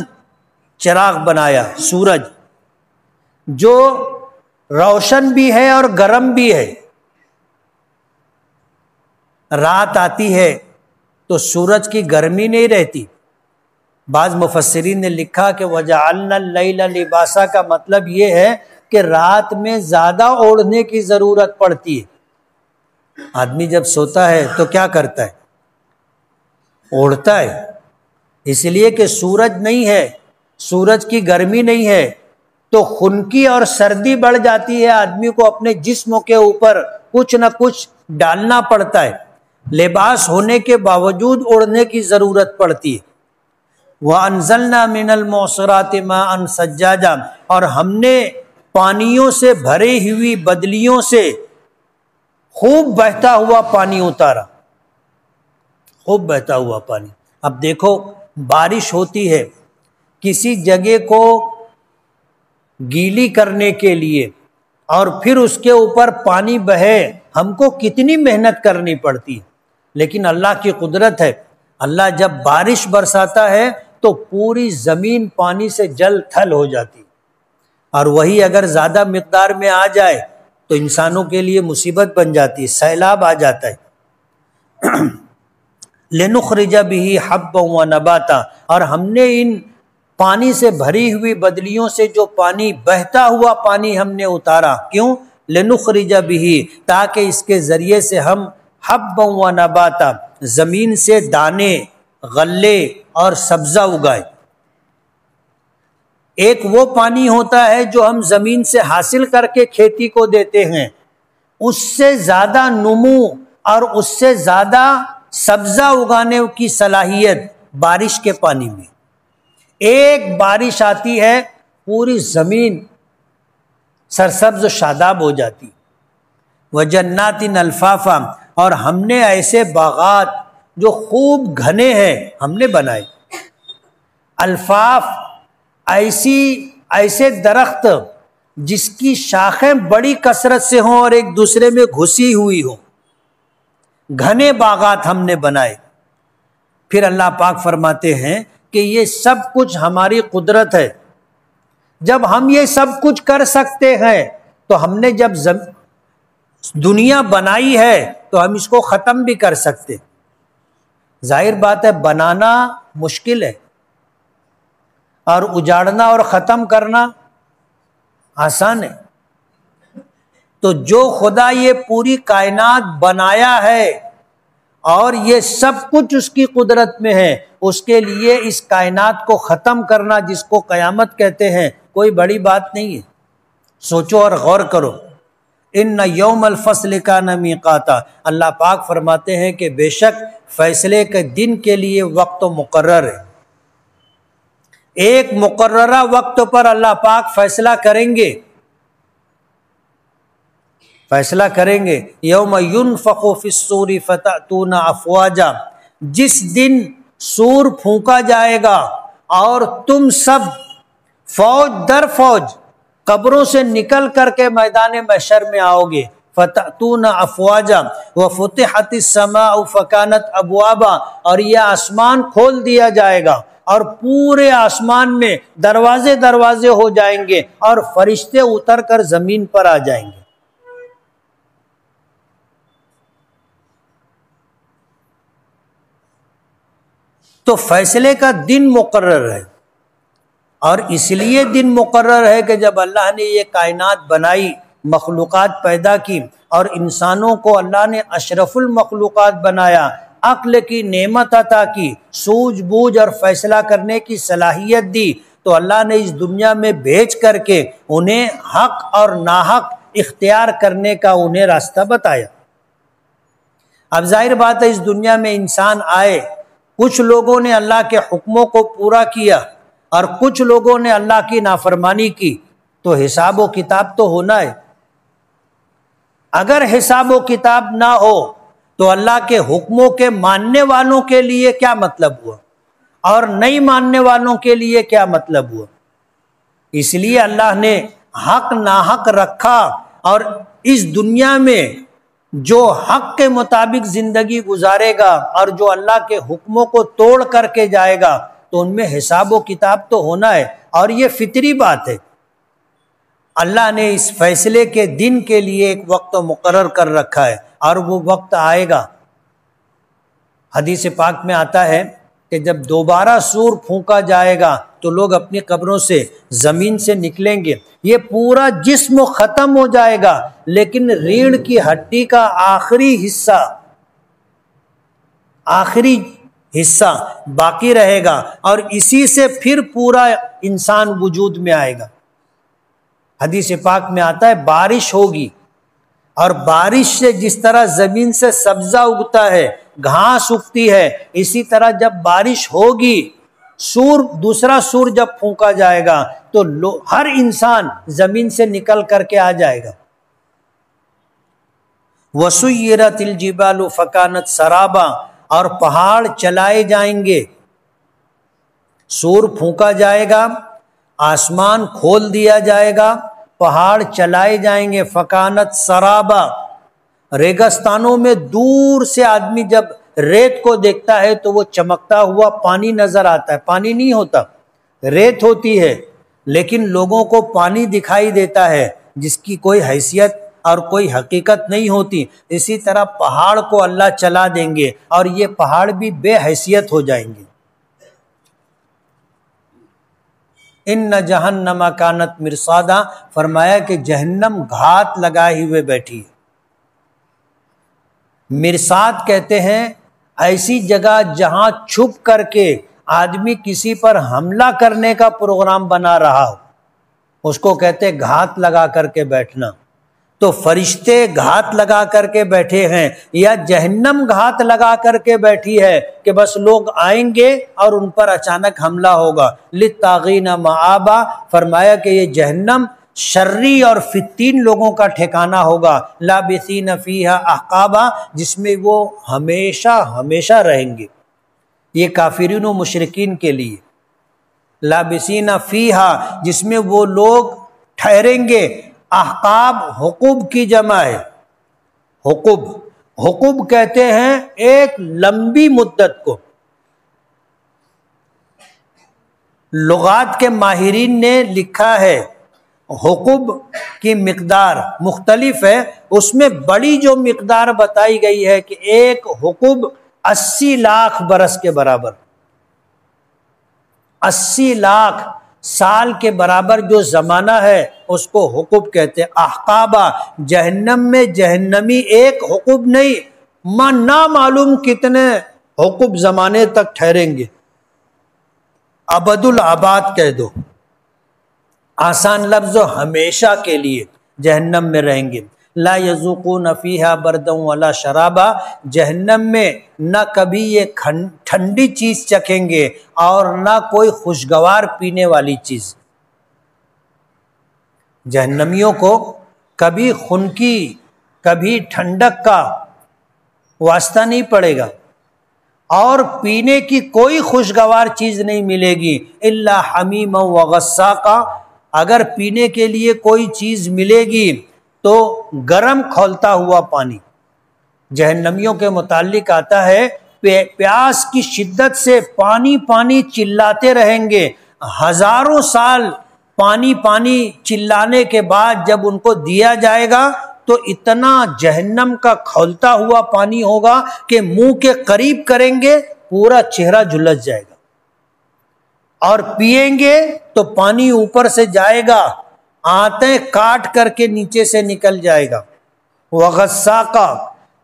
چراغ بنایا، سورج جو روشن بھی ہے اور گرم بھی ہے۔ رات آتی ہے تو سورج کی گرمی نہیں رہتی۔ بعض مفسرین نے لکھا کہ وَجَعَلْنَا اللَّيْلَ لِبَاسًا کا مطلب یہ ہے کہ رات میں زیادہ اوڑھنے کی ضرورت پڑتی ہے۔ آدمی جب سوتا ہے تو کیا کرتا ہے؟ اوڑھتا ہے، اس لیے کہ سورج نہیں ہے، سورج کی گرمی نہیں ہے تو خنکی اور سردی بڑھ جاتی ہے، آدمی کو اپنے جسم کے اوپر کچھ نہ کچھ ڈالنا پڑتا ہے، لباس ہونے کے باوجود اوڑھنے کی ضرورت پڑتی ہے۔ وَأَنزَلْنَا مِنَ الْمُعْصِرَاتِ مَاءً ثَجَّاجًا، اور ہم نے پانیوں سے بھری ہوئی بدلیوں سے خوب بہتا ہوا پانی اتارا، خوب بہتا ہوا پانی۔ اب دیکھو بارش ہوتی ہے، کسی جگہ کو گیلی کرنے کے لیے اور پھر اس کے اوپر پانی بہے، ہم کو کتنی محنت کرنی پڑتی ہے، لیکن اللہ کی قدرت ہے، اللہ جب بارش برساتا ہے تو پوری زمین پانی سے جل تھل ہو جاتی، اور وہی اگر زیادہ مقدار میں آ جائے تو انسانوں کے لیے مصیبت بن جاتی ہے، سیلاب آ جاتا ہے۔ لِنُخْرِجَ بِهِ حَبًّا وَنَبَاتًا، اور ہم نے ان پانی سے بھری ہوئی بدلیوں سے جو پانی بہتا ہوا پانی ہم نے اتارا، کیوں؟ لِنُخْرِجَ بِهِ، تاکہ اس کے ذریعے سے ہم حَبًّا وَنَبَاتًا، زمین سے دانے، غلے اور سبزہ اگائے۔ ایک وہ پانی ہوتا ہے جو ہم زمین سے حاصل کر کے کھیتی کو دیتے ہیں، اس سے زیادہ نمو اور اس سے زیادہ سبزہ اگانے کی صلاحیت بارش کے پانی میں۔ ایک بارش آتی ہے پوری زمین سرسبز و شاداب ہو جاتی۔ وَجَنَّاتٍ أَلْفَافًا، اور ہم نے ایسے باغات جو خوب گھنے ہیں ہم نے بنائے۔ الفاف، ایسے درخت جس کی شاخیں بڑی کثرت سے ہوں اور ایک دوسرے میں گھسی ہوئی ہوں، گھنے باغات ہم نے بنائے۔ پھر اللہ پاک فرماتے ہیں کہ یہ سب کچھ ہماری قدرت ہے، جب ہم یہ سب کچھ کر سکتے ہیں تو ہم نے جب دنیا بنائی ہے تو ہم اس کو ختم بھی کر سکتے۔ ظاہر بات ہے بنانا مشکل ہے اور اجاڑنا اور ختم کرنا آسان ہے۔ تو جو خدا یہ پوری کائنات بنایا ہے اور یہ سب کچھ اس کی قدرت میں ہے، اس کے لیے اس کائنات کو ختم کرنا، جس کو قیامت کہتے ہیں، کوئی بڑی بات نہیں ہے۔ سوچو اور غور کرو۔ ان یوم الفصل کان میقاتا، اللہ پاک فرماتے ہیں کہ بے شک فیصلے کے دن کے لیے وقت مقرر ہے، ایک مقررہ وقت پر اللہ پاک فیصلہ کریں گے، فیصلہ کریں گے۔ یوم ینفخ فی الصور فتأتون افواجا، جس دن سور پھونکا جائے گا اور تم سب فوج در فوج قبروں سے نکل کر کے میدان محشر میں آؤ گے۔ فتأتون افواجا وفتحت السماء فکانت ابوابا، اور یہ آسمان کھول دیا جائے گا اور پورے آسمان میں دروازے دروازے ہو جائیں گے اور فرشتے اتر کر زمین پر آ جائیں گے۔ تو فیصلے کا دن مقرر ہے، اور اس لیے دن مقرر ہے کہ جب اللہ نے یہ کائنات بنائی، مخلوقات پیدا کی، اور انسانوں کو اللہ نے اشرف المخلوقات بنایا، عقل کی نعمت عطا کی، سوجھ بوجھ اور فیصلہ کرنے کی صلاحیت دی، تو اللہ نے اس دنیا میں بھیج کر کے انہیں حق اور ناحق اختیار کرنے کا انہیں راستہ بتایا۔ اب ظاہر بات ہے اس دنیا میں انسان آئے، کچھ لوگوں نے اللہ کے حکموں کو پورا کیا اور کچھ لوگوں نے اللہ کی نافرمانی کی، تو حساب و کتاب تو ہونا ہے۔ اگر حساب و کتاب نہ ہو تو اللہ کے حکموں کے ماننے والوں کے لیے کیا مطلب ہوا اور نہیں ماننے والوں کے لیے کیا مطلب ہوا؟ اس لیے اللہ نے حق ناحق رکھا، اور اس دنیا میں جو حق کے مطابق زندگی گزارے گا اور جو اللہ کے حکموں کو توڑ کر کے جائے گا تو ان میں حساب و کتاب تو ہونا ہے، اور یہ فطری بات ہے۔ اللہ نے اس فیصلے کے دن کے لیے ایک وقت مقرر کر رکھا ہے، اور وہ وقت آئے گا۔ حدیث پاک میں آتا ہے کہ جب دوبارہ سور پھونکا جائے گا تو لوگ اپنی قبروں سے زمین سے نکلیں گے، یہ پورا جسم ختم ہو جائے گا، لیکن ریڑھ کی ہڈی کا آخری حصہ باقی رہے گا، اور اسی سے پھر پورا انسان وجود میں آئے گا۔ حدیث پاک میں آتا ہے بارش ہوگی، اور بارش سے جس طرح زمین سے سبزہ اگتا ہے، گھاس اگتی ہے، اسی طرح جب بارش ہوگی، دوسرا سور جب پھونکا جائے گا تو ہر انسان زمین سے نکل کر کے آ جائے گا۔ وَسُيِّرَتِ الْجِبَالُ فَكَانَتْ سَرَابًا، اور پہاڑ چلائے جائیں گے۔ سور پھونکا جائے گا، آسمان کھول دیا جائے گا، پہاڑ چلائے جائیں گے۔ فکانت سرابا، ریگستانوں میں دور سے آدمی جب ریت کو دیکھتا ہے تو وہ چمکتا ہوا پانی نظر آتا ہے، پانی نہیں ہوتا، ریت ہوتی ہے، لیکن لوگوں کو پانی دکھائی دیتا ہے جس کی کوئی حیثیت اور کوئی حقیقت نہیں ہوتی۔ اسی طرح پہاڑ کو اللہ چلا دیں گے اور یہ پہاڑ بھی بے حیثیت ہو جائیں گے۔ ان جہنم کانت مرصادا، فرمایا کہ جہنم گھات لگائے ہوئے بیٹھی ہے۔ مرصاد کہتے ہیں ایسی جگہ جہاں چھپ کر کے آدمی کسی پر حملہ کرنے کا پروگرام بنا رہا ہو، اس کو کہتے گھات لگا کر کے بیٹھنا۔ تو فرشتے گھات لگا کر کے بیٹھے ہیں، یا جہنم گھات لگا کر کے بیٹھی ہے کہ بس لوگ آئیں گے اور ان پر اچانک حملہ ہوگا۔ للطاغین مآبا، فرمایا کہ یہ جہنم شرری اور فتین لوگوں کا ٹھکانہ ہوگا۔ لابثین فیہا احقابا، جس میں وہ ہمیشہ ہمیشہ رہیں گے۔ یہ کافرین و مشرکین کے لیے۔ لابثین فیہا، جس میں وہ لوگ ٹھہریں گے۔ احقاب حقوب کی جمع ہے۔ حقوب کہتے ہیں ایک لمبی مدت کو۔ لغات کے ماہرین نے لکھا ہے حقوب کی مقدار مختلف ہے، اس میں بڑی جو مقدار بتائی گئی ہے کہ ایک حقوب 80 لاکھ برس کے برابر، 80 لاکھ سال کے برابر جو زمانہ ہے اس کو حقوب کہتے ہیں۔ احقابا، جہنم میں جہنمی ایک حقوب نہیں، نہ معلوم کتنے حقوب زمانے تک ٹھہریں گے۔ ابد الآباد کہہ دو، آسان لفظ، ہمیشہ کے لیے جہنم میں رہیں گے۔ لا یذوقون فیہا بردا ولا شرابا، جہنم میں نہ کبھی یہ ٹھنڈی چیز چکھیں گے اور نہ کوئی خوشگوار پینے والی چیز۔ جہنمیوں کو کبھی خنکی کبھی ٹھنڈک کا واسطہ نہیں پڑے گا، اور پینے کی کوئی خوشگوار چیز نہیں ملے گی۔ الا حمیما وغساقا، اگر پینے کے لیے کوئی چیز ملے گی تو گرم کھولتا ہوا پانی۔ جہنمیوں کے متعلق آتا ہے پیاس کی شدت سے پانی پانی چلاتے رہیں گے، ہزاروں سال پانی پانی چلانے کے بعد جب ان کو دیا جائے گا تو اتنا جہنم کا کھولتا ہوا پانی ہوگا کہ منہ کے قریب کریں گے پورا چہرہ جھلس جائے گا، اور پئیں گے تو پانی اوپر سے جائے گا، آنتیں کاٹ کر کے نیچے سے نکل جائے گا۔ وغساقا،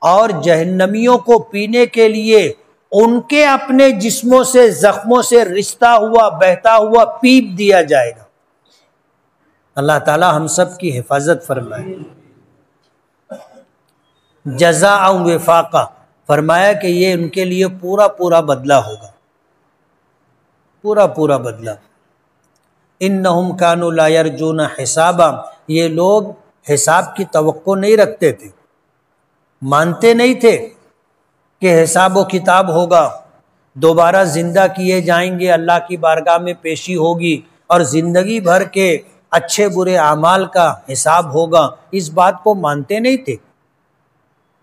اور جہنمیوں کو پینے کے لیے ان کے اپنے جسموں سے زخموں سے رستا ہوا بہتا ہوا پیپ دیا جائے گا۔ اللہ تعالی ہم سب کی حفاظت فرمائے۔ جزاء وفاقا، فرمایا کہ یہ ان کے لیے پورا پورا بدلہ ہوگا، پورا پورا بدلہ۔ انہم کانوا لا یرجون حسابا، یہ لوگ حساب کی توقع نہیں رکھتے تھے، مانتے نہیں تھے کہ حساب و کتاب ہوگا، دوبارہ زندہ کیے جائیں گے، اللہ کی بارگاہ میں پیشی ہوگی اور زندگی بھر کے اچھے برے اعمال کا حساب ہوگا، اس بات کو مانتے نہیں تھے،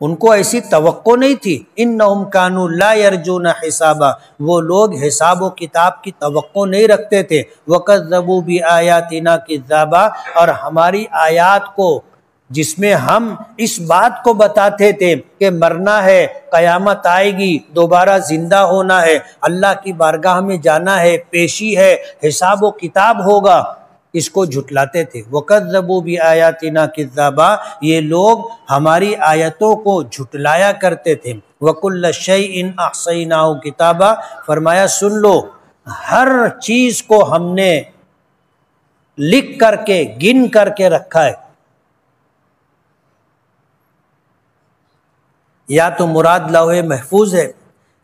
ان کو ایسی توقع نہیں تھی۔ انہم کانوا لا یرجون حسابا، وہ لوگ حساب و کتاب کی توقع نہیں رکھتے تھے۔ وکذبوا بآیاتنا کذابا، اور ہماری آیات کو، جس میں ہم اس بات کو بتاتے تھے کہ مرنا ہے، قیامت آئے گی، دوبارہ زندہ ہونا ہے، اللہ کی بارگاہ میں جانا ہے، پیشی ہے، حساب و کتاب ہوگا، اس کو جھٹلاتے تھے۔ وَكَذَّبُوا بِآيَاتِنَا كِذَّابًا، یہ لوگ ہماری آیتوں کو جھٹلایا کرتے تھے۔ وَكُلَّ شَيْءٍ أَحْصَيْنَاهُ كِتَابًا، فرمایا سن لو، ہر چیز کو ہم نے لکھ کر کے، گن کر کے رکھا ہے۔ یا تو مراد لوح محفوظ ہے،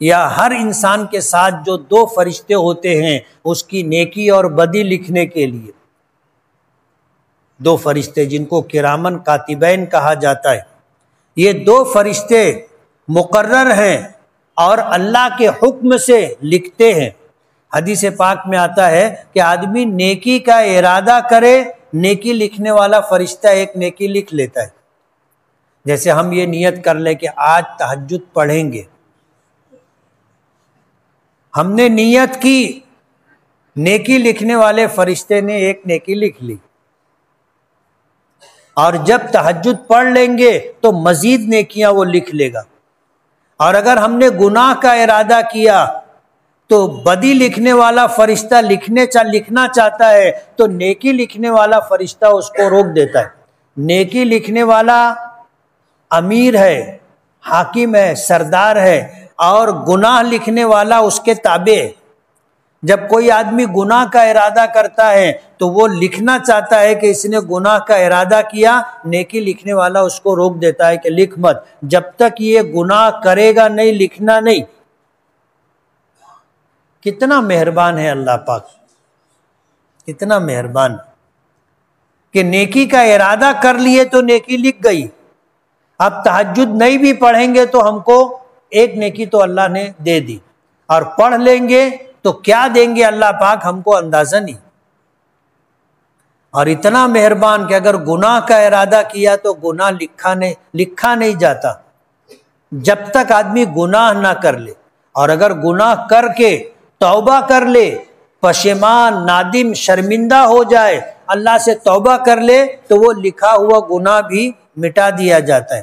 یا ہر انسان کے ساتھ جو دو فرشتے ہوتے ہیں اس کی نیکی اور بدی لکھنے کے لیے، دو فرشتے جن کو کرامن کاتبین کہا جاتا ہے، یہ دو فرشتے مقرر ہیں اور اللہ کے حکم سے لکھتے ہیں۔ حدیث پاک میں آتا ہے کہ آدمی نیکی کا ارادہ کرے، نیکی لکھنے والا فرشتہ ایک نیکی لکھ لیتا ہے۔ جیسے ہم یہ نیت کر لیں کہ آج تہجد پڑھیں گے، ہم نے نیت کی، نیکی لکھنے والے فرشتے نے ایک نیکی لکھ لی، اور جب تہجد پڑھ لیں گے تو مزید نیکیاں وہ لکھ لے گا۔ اور اگر ہم نے گناہ کا ارادہ کیا تو بدی لکھنے والا فرشتہ لکھنا چاہتا ہے تو نیکی لکھنے والا فرشتہ اس کو روک دیتا ہے۔ نیکی لکھنے والا امیر ہے، حاکم ہے، سردار ہے، اور گناہ لکھنے والا اس کے تابع ہے۔ جب کوئی آدمی گناہ کا ارادہ کرتا ہے تو وہ لکھنا چاہتا ہے کہ اس نے گناہ کا ارادہ کیا، نیکی لکھنے والا اس کو روک دیتا ہے کہ لکھ مت، جب تک یہ گناہ کرے گا نہیں، لکھنا نہیں۔ کتنا مہربان ہے اللہ پاک، کتنا مہربان کہ نیکی کا ارادہ کر لیے تو نیکی لکھ گئی۔ اب تہجد نہیں بھی پڑھیں گے تو ہم کو ایک نیکی تو اللہ نے دے دی، اور پڑھ لیں گے تو کیا دیں گے اللہ پاک ہم کو اندازہ نہیں۔ اور اتنا مہربان کہ اگر گناہ کا ارادہ کیا تو گناہ لکھا نہیں جاتا جب تک آدمی گناہ نہ کر لے، اور اگر گناہ کر کے توبہ کر لے، پشیمان، نادم، شرمندہ ہو جائے، اللہ سے توبہ کر لے تو وہ لکھا ہوا گناہ بھی مٹا دیا جاتا ہے۔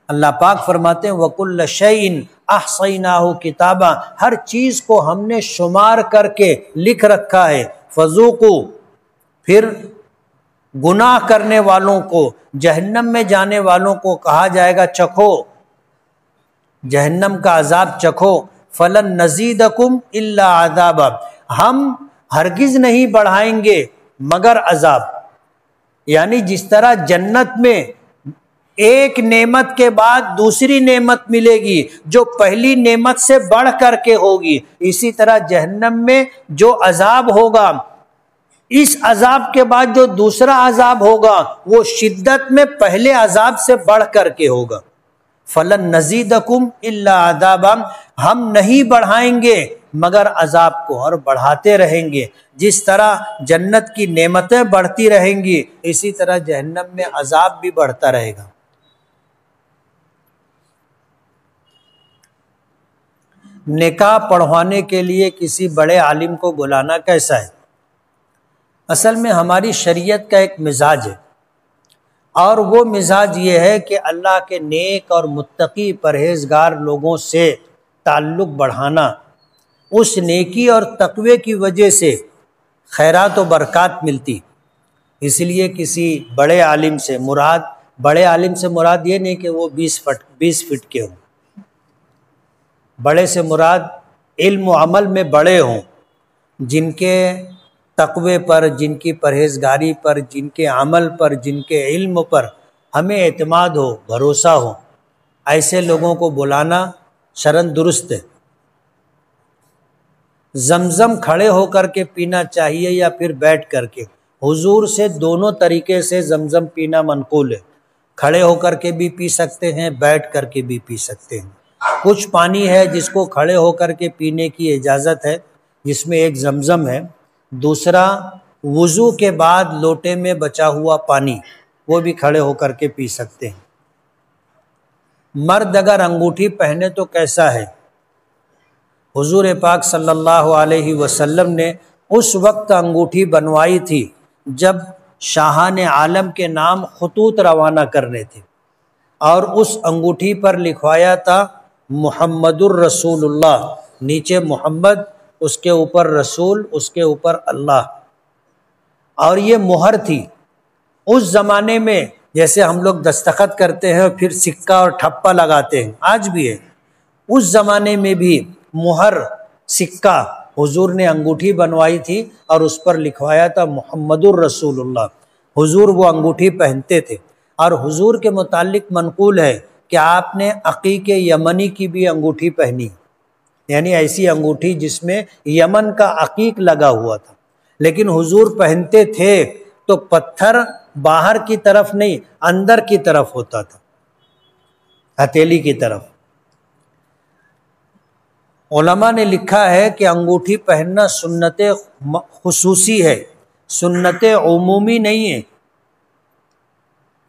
اللہ پاک فرماتے ہیں وَكُلَّ شَيْءٍ أَحْصَيْنَاهُ كِتَابًا، ہر چیز کو ہم نے شمار کر کے لکھ رکھا ہے۔ فَذُوقُوا، پھر گناہ کرنے والوں کو، جہنم میں جانے والوں کو کہا جائے گا چکھو، جہنم کا عذاب چکھو۔ فَلَن نَّزِيدَكُمْ إِلَّا عَذَابًا، ہم ہرگز نہیں بڑھائیں گے مگر عذاب۔ یعنی جس طرح جنت میں ایک نعمت کے بعد دوسری نعمت ملے گی جو پہلی نعمت سے بڑھ کر کے ہوگی، اسی طرح جہنم میں جو عذاب ہوگا، اس عذاب کے بعد جو دوسرا عذاب ہوگا وہ شدت میں پہلے عذاب سے بڑھ کر کے ہوگا۔ فَلَن نَّزِيدَكُمْ إِلَّا عَذَابًا، ہم نہیں بڑھائیں گے مگر عذاب کو، اور بڑھاتے رہیں گے۔ جس طرح جنت کی نعمتیں بڑھتی رہیں گی، اسی طرح جہنم میں عذاب بھی بڑھتا رہے گا۔ نکاح پڑھوانے کے لیے کسی بڑے عالم کو بلانا کیسا ہے؟ اصل میں ہماری شریعت کا ایک مزاج ہے، اور وہ مزاج یہ ہے کہ اللہ کے نیک اور متقی پرہیزگار لوگوں سے تعلق بڑھانا، اس نیکی اور تقوی کی وجہ سے خیرات و برکات ملتی۔ اس لیے کسی بڑے عالم سے مراد یہ نہیں کہ وہ 20 فٹ کے ہوں، بڑے سے مراد علم و عمل میں بڑے ہوں، جن کے تقوی پر، جن کی پرہیزگاری پر، جن کے عمل پر، جن کے علم پر ہمیں اعتماد ہو، بھروسہ ہو، ایسے لوگوں کو بلانا شرعاً درست ہے۔ زمزم کھڑے ہو کر کے پینا چاہیے یا پھر بیٹھ کر کے؟ حضور سے دونوں طریقے سے زمزم پینا منقول ہے، کھڑے ہو کر کے بھی پی سکتے ہیں، بیٹھ کر کے بھی پی سکتے ہیں۔ کچھ پانی ہے جس کو کھڑے ہو کر کے پینے کی اجازت ہے، جس میں ایک زمزم ہے، دوسرا وضو کے بعد لوٹے میں بچا ہوا پانی، وہ بھی کھڑے ہو کر کے پی سکتے ہیں۔ مرد اگر انگوٹھی پہنے تو کیسا ہے؟ حضور پاک صلی اللہ علیہ وسلم نے اس وقت انگوٹھی بنوائی تھی جب شاہان عالم کے نام خطوط روانہ کرنے تھے، اور اس انگوٹھی پر لکھوایا تھا محمد الرسول اللہ، نیچے محمد، اس کے اوپر رسول، اس کے اوپر اللہ، اور یہ مہر تھی۔ اس زمانے میں جیسے ہم لوگ دستخط کرتے ہیں پھر سکہ اور ٹھپا لگاتے ہیں، آج بھی ہے، اس زمانے میں بھی مہر سکہ حضور نے انگوٹھی بنوائی تھی اور اس پر لکھوایا تھا محمد الرسول اللہ۔ حضور وہ انگوٹھی پہنتے تھے، اور حضور کے متعلق منقول ہے کہ آپ نے عقیق یمنی کی بھی انگوٹھی پہنی، یعنی ایسی انگوٹھی جس میں یمن کا عقیق لگا ہوا تھا، لیکن حضور پہنتے تھے تو پتھر باہر کی طرف نہیں، اندر کی طرف ہوتا تھا، ہتھیلی کی طرف۔ علماء نے لکھا ہے کہ انگوٹھی پہننا سنت خصوصی ہے، سنت عمومی نہیں ہے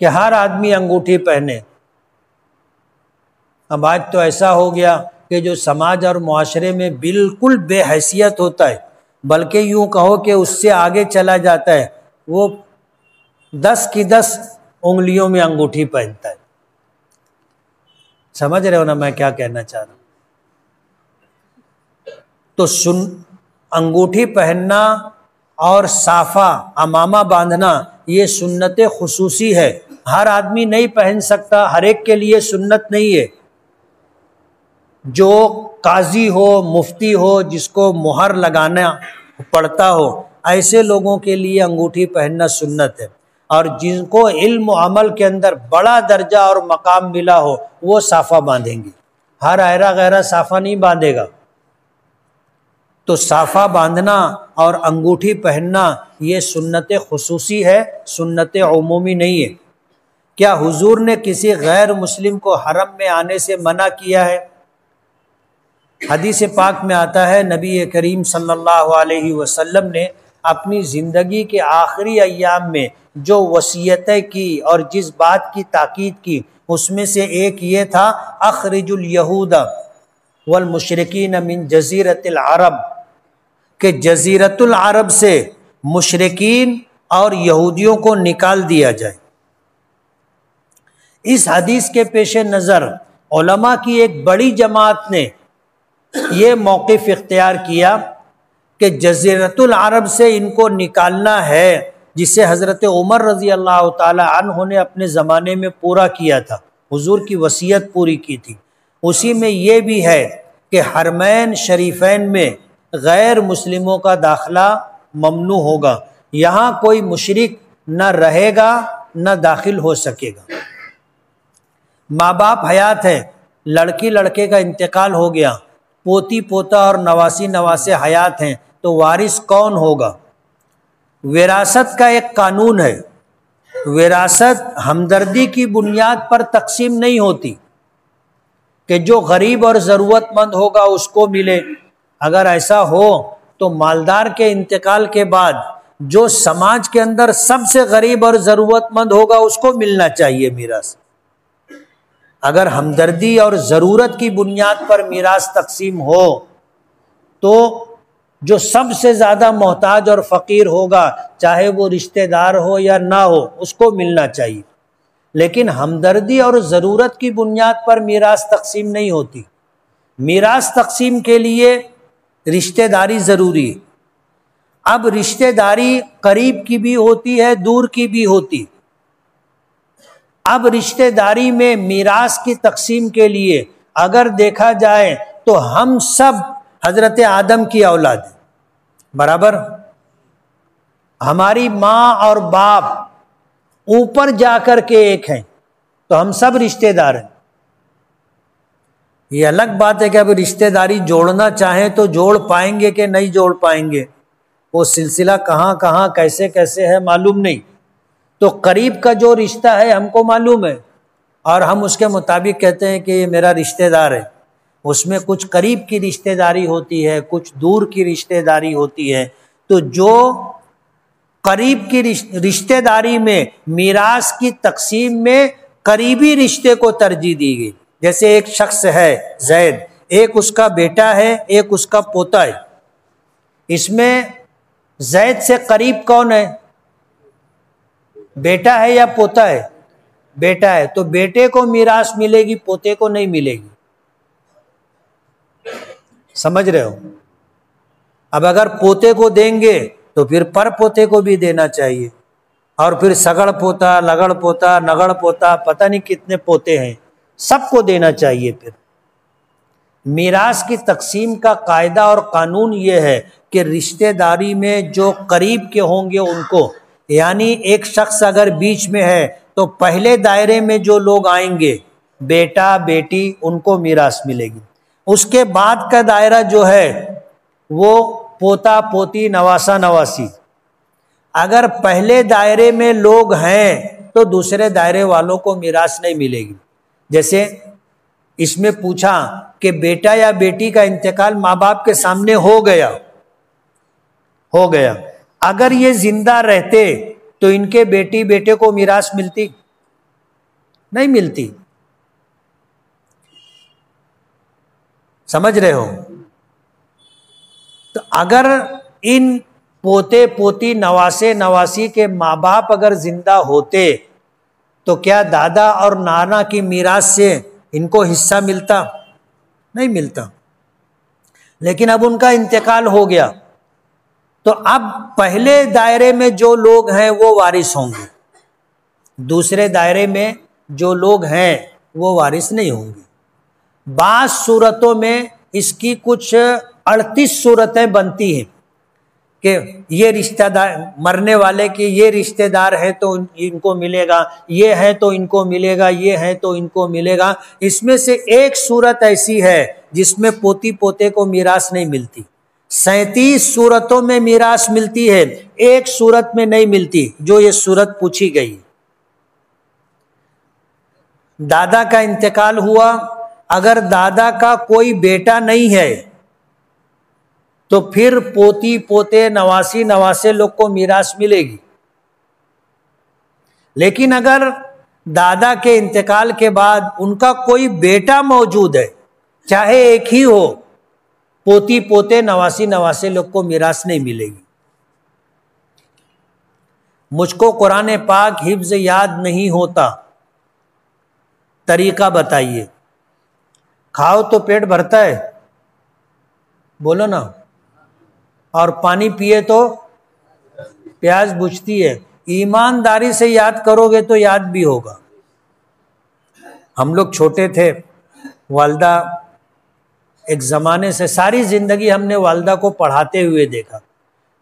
کہ ہر آدمی انگوٹھی پہنے۔ اب آج تو ایسا ہو گیا کہ جو سماج اور معاشرے میں بالکل بے حیثیت ہوتا ہے، بلکہ یوں کہو کہ اس سے آگے چلا جاتا ہے، وہ 10 کی 10 انگلیوں میں انگوٹھی پہنتا ہے۔ سمجھ رہے ہو نا میں کیا کہنا چاہ رہا ہوں؟ تو انگوٹھی پہننا اور صافہ امامہ باندھنا یہ سنت خصوصی ہے، ہر آدمی نہیں پہن سکتا، ہر ایک کے لیے سنت نہیں ہے۔ جو قاضی ہو، مفتی ہو، جس کو مہر لگانا پڑتا ہو، ایسے لوگوں کے لیے انگوٹھی پہننا سنت ہے، اور جن کو علم و عمل کے اندر بڑا درجہ اور مقام ملا ہو وہ صافہ باندھیں گے، ہر ایرا غیرہ صافہ نہیں باندھے گا۔ تو صافہ باندھنا اور انگوٹھی پہننا یہ سنت خصوصی ہے، سنت عمومی نہیں ہے۔ کیا حضور نے کسی غیر مسلم کو حرم میں آنے سے منع کیا ہے؟ حدیث پاک میں آتا ہے نبی کریم صلی اللہ علیہ وسلم نے اپنی زندگی کے آخری ایام میں جو وصیتیں کی اور جس بات کی تاکید کی اس میں سے ایک یہ تھا، اخرج الیہود والمشرکین من جزیرۃ العرب، کہ جزیرۃ العرب سے مشرکین اور یہودیوں کو نکال دیا جائے۔ اس حدیث کے پیش نظر علماء کی ایک بڑی جماعت نے یہ موقف اختیار کیا کہ جزیرۃ العرب سے ان کو نکالنا ہے، جسے حضرت عمر رضی اللہ تعالی عنہ نے اپنے زمانے میں پورا کیا تھا، حضور کی وصیت پوری کی تھی۔ اسی میں یہ بھی ہے کہ حرمین شریفین میں غیر مسلموں کا داخلہ ممنوع ہوگا، یہاں کوئی مشرک نہ رہے گا نہ داخل ہو سکے گا۔ ماں باپ حیات ہے، لڑکی لڑکے کا انتقال ہو گیا، پوتی پوتا اور نواسی نواسے حیات ہیں، تو وارث کون ہوگا؟ وراثت کا ایک قانون ہے، وراثت ہمدردی کی بنیاد پر تقسیم نہیں ہوتی کہ جو غریب اور ضرورت مند ہوگا اس کو ملے۔ اگر ایسا ہو تو مالدار کے انتقال کے بعد جو سماج کے اندر سب سے غریب اور ضرورت مند ہوگا اس کو ملنا چاہیے میراث۔ اگر ہمدردی اور ضرورت کی بنیاد پر میراث تقسیم ہو تو جو سب سے زیادہ محتاج اور فقیر ہوگا، چاہے وہ رشتہ دار ہو یا نہ ہو، اس کو ملنا چاہیے۔ لیکن ہمدردی اور ضرورت کی بنیاد پر میراث تقسیم نہیں ہوتی۔ میراث تقسیم کے لیے رشتہ داری ضروری ہے۔ اب رشتہ داری قریب کی بھی ہوتی ہے، دور کی بھی ہوتی۔ اب رشتہ داری میں میراث کی تقسیم کے لیے اگر دیکھا جائے تو ہم سب حضرت آدم کی اولاد ہیں، برابر۔ ہماری ماں اور باپ اوپر جا کر کے ایک ہیں، تو ہم سب رشتہ دار ہیں۔ یہ الگ بات ہے کہ اب رشتہ داری جوڑنا چاہیں تو جوڑ پائیں گے کہ نہیں جوڑ پائیں گے، وہ سلسلہ کہاں کہاں کیسے کیسے ہے معلوم نہیں. تو قریب کا جو رشتہ ہے ہم کو معلوم ہے اور ہم اس کے مطابق کہتے ہیں کہ یہ میرا رشتہ دار ہے. اس میں کچھ قریب کی رشتہ داری ہوتی ہے، کچھ دور کی رشتہ داری ہوتی ہے. تو جو قریب کی رشتہ داری میں میراث کی تقسیم میں قریبی رشتے کو ترجیح دی گئی. جیسے ایک شخص ہے زید، ایک اس کا بیٹا ہے، ایک اس کا پوتا ہے. اس میں زید سے قریب کون ہے؟ بیٹا ہے یا پوتا ہے؟ بیٹا ہے. تو بیٹے کو میراث ملے گی، پوتے کو نہیں ملے گی. سمجھ رہے ہو؟ اب اگر پوتے کو دیں گے تو پھر پر پوتے کو بھی دینا چاہیے، اور پھر سگڑ پوتا، لگڑ پوتا، نگڑ پوتا، پتہ نہیں کتنے پوتے ہیں، سب کو دینا چاہیے. پھر میراث کی تقسیم کا قاعدہ اور قانون یہ ہے کہ رشتہ داری میں جو قریب کے ہوں گے ان کو، یعنی ایک شخص اگر بیچ میں ہے تو پہلے دائرے میں جو لوگ آئیں گے، بیٹا بیٹی، ان کو میراث ملے گی. اس کے بعد کا دائرہ جو ہے وہ پوتا پوتی، نواسا نواسی. اگر پہلے دائرے میں لوگ ہیں تو دوسرے دائرے والوں کو میراث نہیں ملے گی. جیسے اس میں پوچھا کہ بیٹا یا بیٹی کا انتقال ماں باپ کے سامنے ہو گیا، اگر یہ زندہ رہتے تو ان کے بیٹی بیٹے کو میراث ملتی؟ نہیں ملتی. سمجھ رہے ہو؟ تو اگر ان پوتے پوتی، نواسے نواسی کے ماں باپ اگر زندہ ہوتے تو کیا دادا اور نانا کی میراث سے ان کو حصہ ملتا؟ نہیں ملتا. لیکن اب ان کا انتقال ہو گیا تو اب پہلے دائرے میں جو لوگ ہیں وہ وارث ہوں گے، دوسرے دائرے میں جو لوگ ہیں وہ وارث نہیں ہوں گے. بعض صورتوں میں اس کی کچھ 38 صورتیں بنتی ہیں کہ یہ رشتہ دار مرنے والے کے یہ رشتہ دار ہے تو ان کو ملے گا، یہ ہے تو ان کو ملے گا، یہ ہے تو ان کو ملے گا. اس میں سے ایک صورت ایسی ہے جس میں پوتی پوتے کو میراث نہیں ملتی. 37 صورتوں میں میراث ملتی ہے، ایک صورت میں نہیں ملتی، جو یہ صورت پوچھی گئی. دادا کا انتقال ہوا، اگر دادا کا کوئی بیٹا نہیں ہے تو پھر پوتی پوتے، نواسی نواسے لوگ کو میراث ملے گی. لیکن اگر دادا کے انتقال کے بعد ان کا کوئی بیٹا موجود ہے، چاہے ایک ہی ہو، پوتی پوتے، نواسی نواسے لوگ کو میراث نہیں ملے گی. مجھ کو قرآن پاک حفظ یاد نہیں ہوتا، طریقہ بتائیے. کھاؤ تو پیٹ بھرتا ہے، بولو نا، اور پانی پیے تو پیاس بجھتی ہے. ایمانداری سے یاد کرو گے تو یاد بھی ہوگا. ہم لوگ چھوٹے تھے، والدہ ایک زمانے سے ساری زندگی ہم نے والدہ کو پڑھاتے ہوئے دیکھا.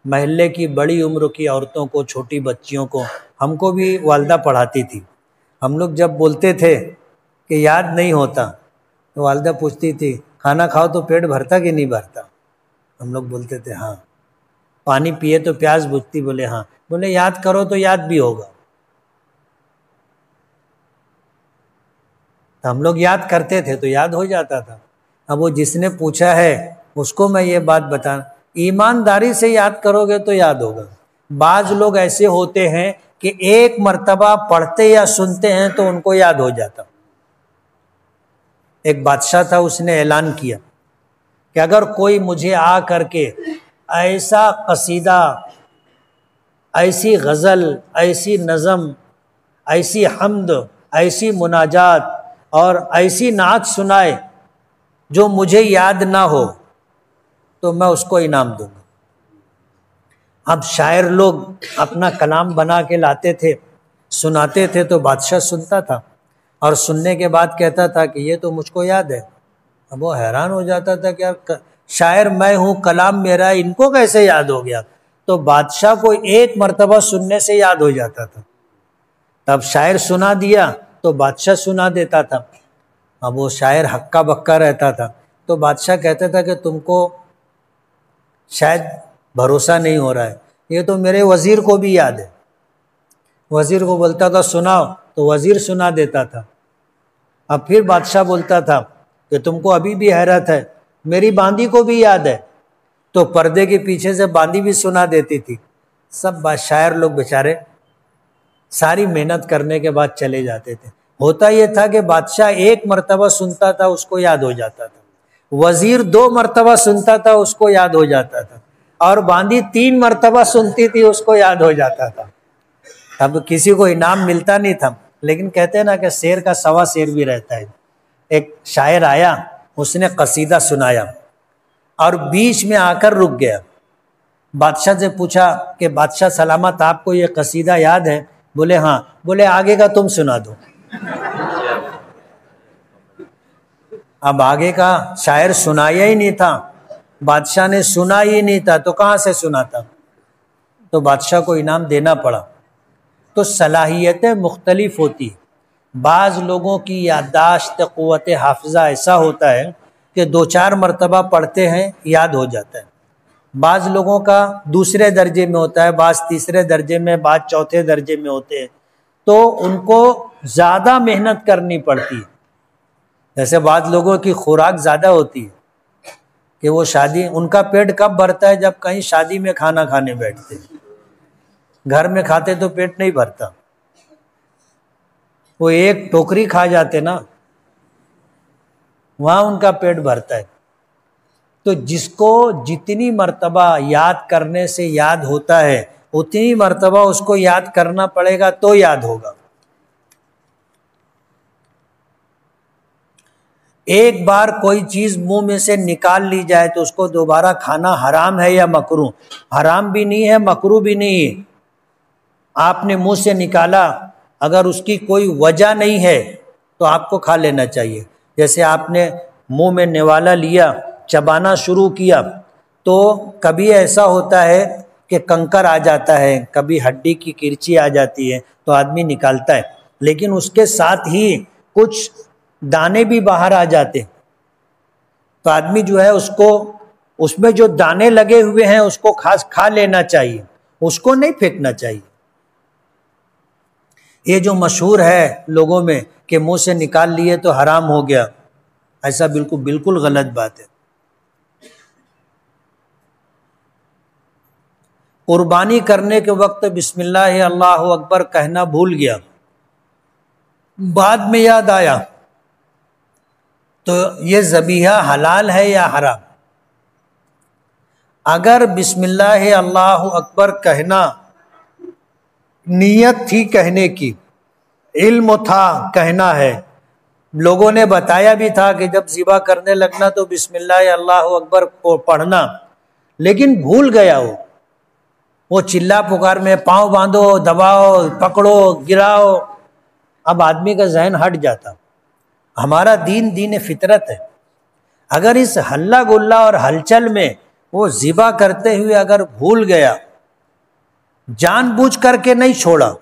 محلے کی بڑی عمر کی عورتوں کو، چھوٹی بچیوں کو، ہم کو بھی والدہ پڑھاتی تھی. ہم لوگ جب بولتے تھے کہ یاد نہیں ہوتا تو والدہ پوچھتی تھی کھانا کھاؤ تو پیٹ بھرتا کہ نہیں بھرتا؟ ہم لوگ بولتے تھے ہاں. پانی پیے تو پیاس بجھتی؟ بولے ہاں. بولے یاد کرو تو یاد بھی ہوگا. تو ہم لوگ یاد کرتے تھے تو یاد ہو جاتا تھا. اب وہ جس نے پوچھا ہے اس کو میں یہ بات بتانا، ایمانداری سے یاد کرو گے تو یاد ہوگا. بعض لوگ ایسے ہوتے ہیں کہ ایک مرتبہ پڑھتے یا سنتے ہیں تو ان کو یاد ہو جاتا. ایک بادشاہ تھا، اس نے اعلان کیا کہ اگر کوئی مجھے آ کر کے ایسا قصیدہ، ایسی غزل، ایسی نظم، ایسی حمد، ایسی مناجات اور ایسی نعت سنائے جو مجھے یاد نہ ہو تو میں اس کو انعام دوں گا. اب شاعر لوگ اپنا کلام بنا کے لاتے تھے، سناتے تھے تو بادشاہ سنتا تھا اور سننے کے بعد کہتا تھا کہ یہ تو مجھ کو یاد ہے. اب وہ حیران ہو جاتا تھا کہ شاعر میں ہوں، کلام میرا ہے، ان کو کیسے یاد ہو گیا؟ تو بادشاہ کو ایک مرتبہ سننے سے یاد ہو جاتا تھا. تب شاعر سنا دیا تو بادشاہ سنا دیتا تھا. اب وہ شاعر ہکا بکا رہتا تھا تو بادشاہ کہتا تھا کہ تم کو شاید بھروسہ نہیں ہو رہا ہے۔ یہ تو میرے وزیر کو بھی یاد ہے، وزیر کو بولتا تھا سناؤ تو وزیر سنا دیتا تھا۔ اب پھر بادشاہ بولتا تھا کہ تم کو ابھی بھی حیرت ہے، میری باندی کو بھی یاد ہے، تو پردے کے پیچھے سے باندی بھی سنا دیتی تھی۔ سب شاعر لوگ بیچارے ساری محنت کرنے کے بعد چلے جاتے تھے۔ ہوتا یہ تھا کہ بادشاہ ایک مرتبہ سنتا تھا اس کو یاد ہو جاتا تھا، وزیر 2 مرتبہ سنتا تھا اس کو یاد ہو جاتا تھا، اور باندی 3 مرتبہ سنتی تھی اس کو یاد ہو جاتا تھا۔ اب کسی کو انعام ملتا نہیں تھا، لیکن کہتے ہیں نا کہ شیر کا سوا شیر بھی رہتا ہے۔ ایک شاعر آیا، اس نے قصیدہ سنایا اور بیچ میں آ کر رک گیا۔ بادشاہ سے پوچھا کہ بادشاہ سلامت، آپ کو یہ قصیدہ یاد ہے؟ بولے ہاں۔ بولے آگے کا تم سنا دو۔ اب آگے کا شاعر سنایا ہی نہیں تھا، بادشاہ نے سنا ہی نہیں تھا، تو کہاں سے سناتا؟ تو بادشاہ کو انعام دینا پڑا۔ تو صلاحیتیں مختلف ہوتی ہیں۔ بعض لوگوں کی یادداشت، قوت حافظہ ایسا ہوتا ہے کہ 2-4 مرتبہ پڑھتے ہیں یاد ہو جاتا ہے۔ بعض لوگوں کا دوسرے درجے میں ہوتا ہے، بعض تیسرے درجے میں، بعض چوتھے درجے میں ہوتے ہیں، تو ان کو زیادہ محنت کرنی پڑتی ہے۔ جیسے بعض لوگوں کی خوراک زیادہ ہوتی ہے کہ وہ شادی، ان کا پیٹ کب بھرتا ہے؟ جب کہیں شادی میں کھانا کھانے بیٹھتے ہیں، گھر میں کھاتے تو پیٹ نہیں بھرتا، وہ ایک ٹوکری کھا جاتے نا، وہاں ان کا پیٹ بھرتا ہے۔ تو جس کو جتنی مرتبہ یاد کرنے سے یاد ہوتا ہے اتنی مرتبہ اس کو یاد کرنا پڑے گا تو یاد ہوگا۔ ایک بار کوئی چیز منہ میں سے نکال لی جائے تو اس کو دوبارہ کھانا حرام ہے یا مکروہ؟ حرام بھی نہیں ہے، مکروہ بھی نہیں ہے۔ آپ نے منہ سے نکالا، اگر اس کی کوئی وجہ نہیں ہے تو آپ کو کھا لینا چاہیے۔ جیسے آپ نے منہ میں نوالا لیا، چبانا شروع کیا، تو کبھی ایسا ہوتا ہے کہ کنکر آ جاتا ہے، کبھی ہڈی کی کرچی آ جاتی ہے تو آدمی نکالتا ہے، لیکن اس کے ساتھ ہی کچھ دانے بھی باہر آ جاتے، تو آدمی جو ہے اس میں جو دانے لگے ہوئے ہیں اس کو کھا لینا چاہیے، اس کو نہیں پھینکنا چاہیے۔ یہ جو مشہور ہے لوگوں میں کہ منہ سے نکال لیے تو حرام ہو گیا، ایسا بالکل غلط بات ہے۔ قربانی کرنے کے وقت بسم اللہ اللہ اکبر کہنا بھول گیا، بعد میں یاد آیا، تو یہ ذبیحہ حلال ہے یا حرام؟ اگر بسم اللہ اللہ اکبر کہنا نیت تھی کہنے کی، علم تھا کہنا ہے، لوگوں نے بتایا بھی تھا کہ جب ذبح کرنے لگنا تو بسم اللہ اللہ اکبر کو پڑھنا، لیکن بھول گیا، وہ چلا پکار میں پاؤں باندھو، دباؤ، پکڑو، گراؤ، اب آدمی کا ذہن ہٹ جاتا۔ ہمارا دین فطرت ہے، اگر اس ہلہ گلہ اور ہلچل میں وہ ذبح کرتے ہوئے اگر بھول گیا، جان بوجھ کر کے نہیں چھوڑا،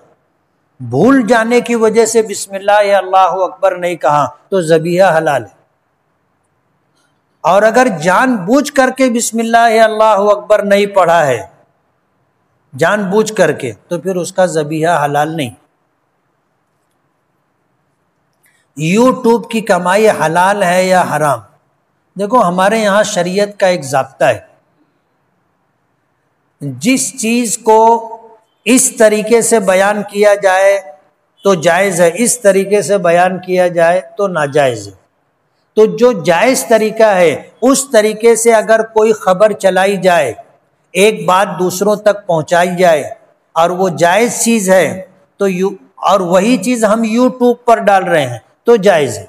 بھول جانے کی وجہ سے بسم اللہ اللہ اکبر نہیں کہا تو ذبیحہ حلال ہے، اور اگر جان بوجھ کر کے بسم اللہ اللہ اکبر نہیں پڑھا ہے جان بوجھ کر کے، تو پھر اس کا ذبیحہ حلال نہیں۔ یوٹیوب کی کمائی حلال ہے یا حرام؟ دیکھو ہمارے یہاں شریعت کا ایک ضابطہ ہے، جس چیز کو اس طریقے سے بیان کیا جائے تو جائز ہے، اس طریقے سے بیان کیا جائے تو ناجائز ہے۔ تو جو جائز طریقہ ہے اس طریقے سے اگر کوئی خبر چلائی جائے، ایک بات دوسروں تک پہنچائی جائے اور وہ جائز چیز ہے تو اور وہی چیز ہم یوٹیوب پر ڈال رہے ہیں تو جائز ہے۔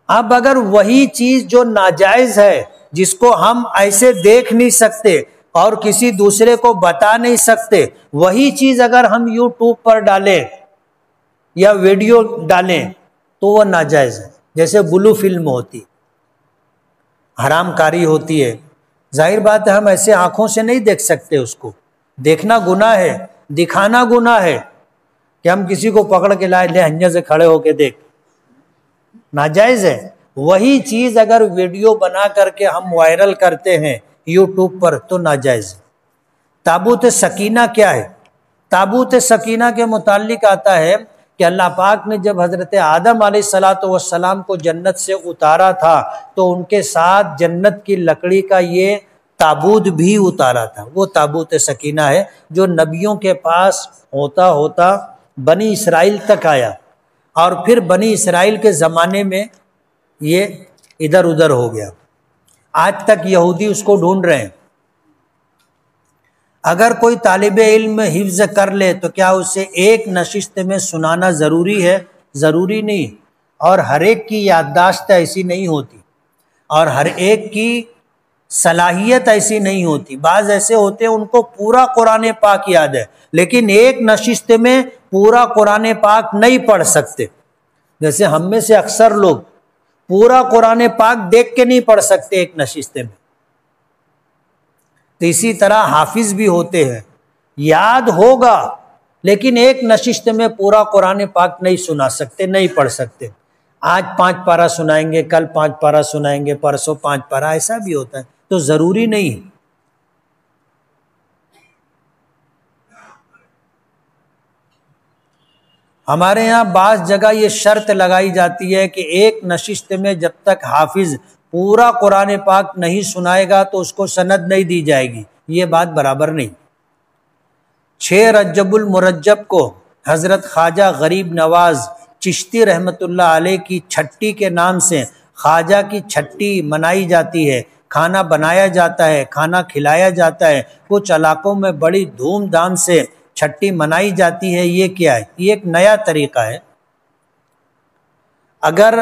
اب اگر وہی چیز جو ناجائز ہے، جس کو ہم ایسے دیکھ نہیں سکتے اور کسی دوسرے کو بتا نہیں سکتے، وہی چیز اگر ہم یوٹیوب پر ڈالیں یا ویڈیو ڈالیں تو وہ ناجائز ہے۔ جیسے بلو فلم ہوتی، حرام کاری ہوتی ہے، ظاہر بات ہے ہم ایسے آنکھوں سے نہیں دیکھ سکتے، اس کو دیکھنا گناہ ہے، دکھانا گناہ ہے، کہ ہم کسی کو پکڑ کے لائے لے ہنجے سے کھڑے ہو کے دیکھ، ناجائز ہے۔ وہی چیز اگر ویڈیو بنا کر کے ہم وائرل کرتے ہیں یوٹیوب پر تو ناجائز ہے۔ تابوت سکینہ کیا ہے؟ تابوت سکینہ کے متعلق آتا ہے کہ اللہ پاک نے جب حضرت آدم علیہ السلام کو جنت سے اتارا تھا تو ان کے ساتھ جنت کی لکڑی کا یہ تابوت بھی اتارا تھا۔ وہ تابوت سکینہ ہے جو نبیوں کے پاس ہوتا ہوتا بنی اسرائیل تک آیا، اور پھر بنی اسرائیل کے زمانے میں یہ ادھر ادھر ہو گیا۔ آج تک یہودی اس کو ڈھونڈ رہے ہیں۔ اگر کوئی طالب علم حفظ کر لے تو کیا اسے ایک نشست میں سنانا ضروری ہے؟ ضروری نہیں، اور ہر ایک کی یادداشت ایسی نہیں ہوتی، اور ہر ایک کی صلاحیت ایسی نہیں ہوتی۔ بعض ایسے ہوتے ہیں ان کو پورا قرآن پاک یاد ہے لیکن ایک نشست میں پورا قرآن پاک نہیں پڑھ سکتے۔ جیسے ہم میں سے اکثر لوگ پورا قرآن پاک دیکھ کے نہیں پڑھ سکتے ایک نشست میں، تو اسی طرح حافظ بھی ہوتے ہیں، یاد ہوگا لیکن ایک نشست میں پورا قرآن پاک نہیں سنا سکتے، نہیں پڑھ سکتے۔ آج 5 پارہ سنائیں گے، کل 5 پارہ سنائیں گے، پرسوں 5 پارہ، ایسا بھی ہوتا ہے، تو ضروری نہیں۔ ہمارے یہاں بعض جگہ یہ شرط لگائی جاتی ہے کہ ایک نشست میں جب تک حافظ پورا قرآن پاک نہیں سنائے گا تو اس کو سند نہیں دی جائے گی۔ یہ بات برابر نہیں۔ 6 رجب المرجب کو حضرت خواجہ غریب نواز چشتی رحمۃ اللہ علیہ کی چھٹی کے نام سے خواجہ کی چھٹی منائی جاتی ہے، کھانا بنایا جاتا ہے، کھانا کھلایا جاتا ہے۔ کچھ علاقوں میں بڑی دھوم دھام سے چھٹی منائی جاتی ہے۔ یہ کیا ہے؟ یہ ایک نیا طریقہ ہے۔ اگر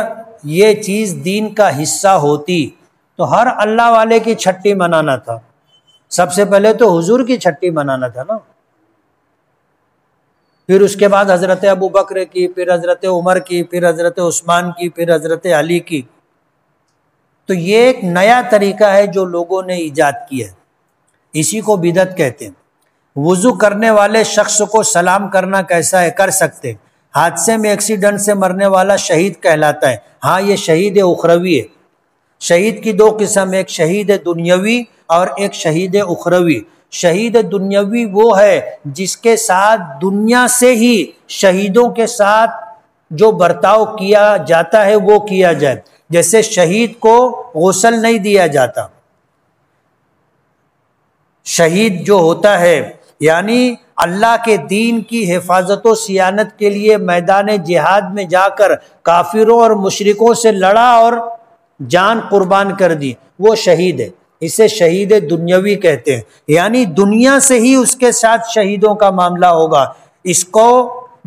یہ چیز دین کا حصہ ہوتی تو ہر اللہ والے کی چھٹی منانا تھا، سب سے پہلے تو حضور کی چھٹی منانا تھا نا، پھر اس کے بعد حضرت ابو بکر کی، پھر حضرت عمر کی، پھر حضرت عثمان کی، پھر حضرت علی کی۔ تو یہ ایک نیا طریقہ ہے جو لوگوں نے ایجاد کیا ہے، اسی کو بدعت کہتے ہیں۔ وضو کرنے والے شخص کو سلام کرنا کیسا ہے؟ کر سکتے ہیں۔ حادثے میں ایکسیڈنٹ سے مرنے والا شہید کہلاتا ہے۔ ہاں، یہ شہید اخروی ہے۔ شہید کی 2 قسم، ایک شہید دنیاوی اور ایک شہید اخروی۔ شہید دنیاوی وہ ہے جس کے ساتھ دنیا سے ہی شہیدوں کے ساتھ جو برتاؤ کیا جاتا ہے وہ کیا جائے، جیسے شہید کو غسل نہیں دیا جاتا۔ شہید جو ہوتا ہے یعنی اللہ کے دین کی حفاظت و صیانت کے لیے میدان جہاد میں جا کر کافروں اور مشرکوں سے لڑا اور جان قربان کر دی، وہ شہید ہے۔ اسے شہید دنیاوی کہتے ہیں، یعنی دنیا سے ہی اس کے ساتھ شہیدوں کا معاملہ ہوگا۔ اس کو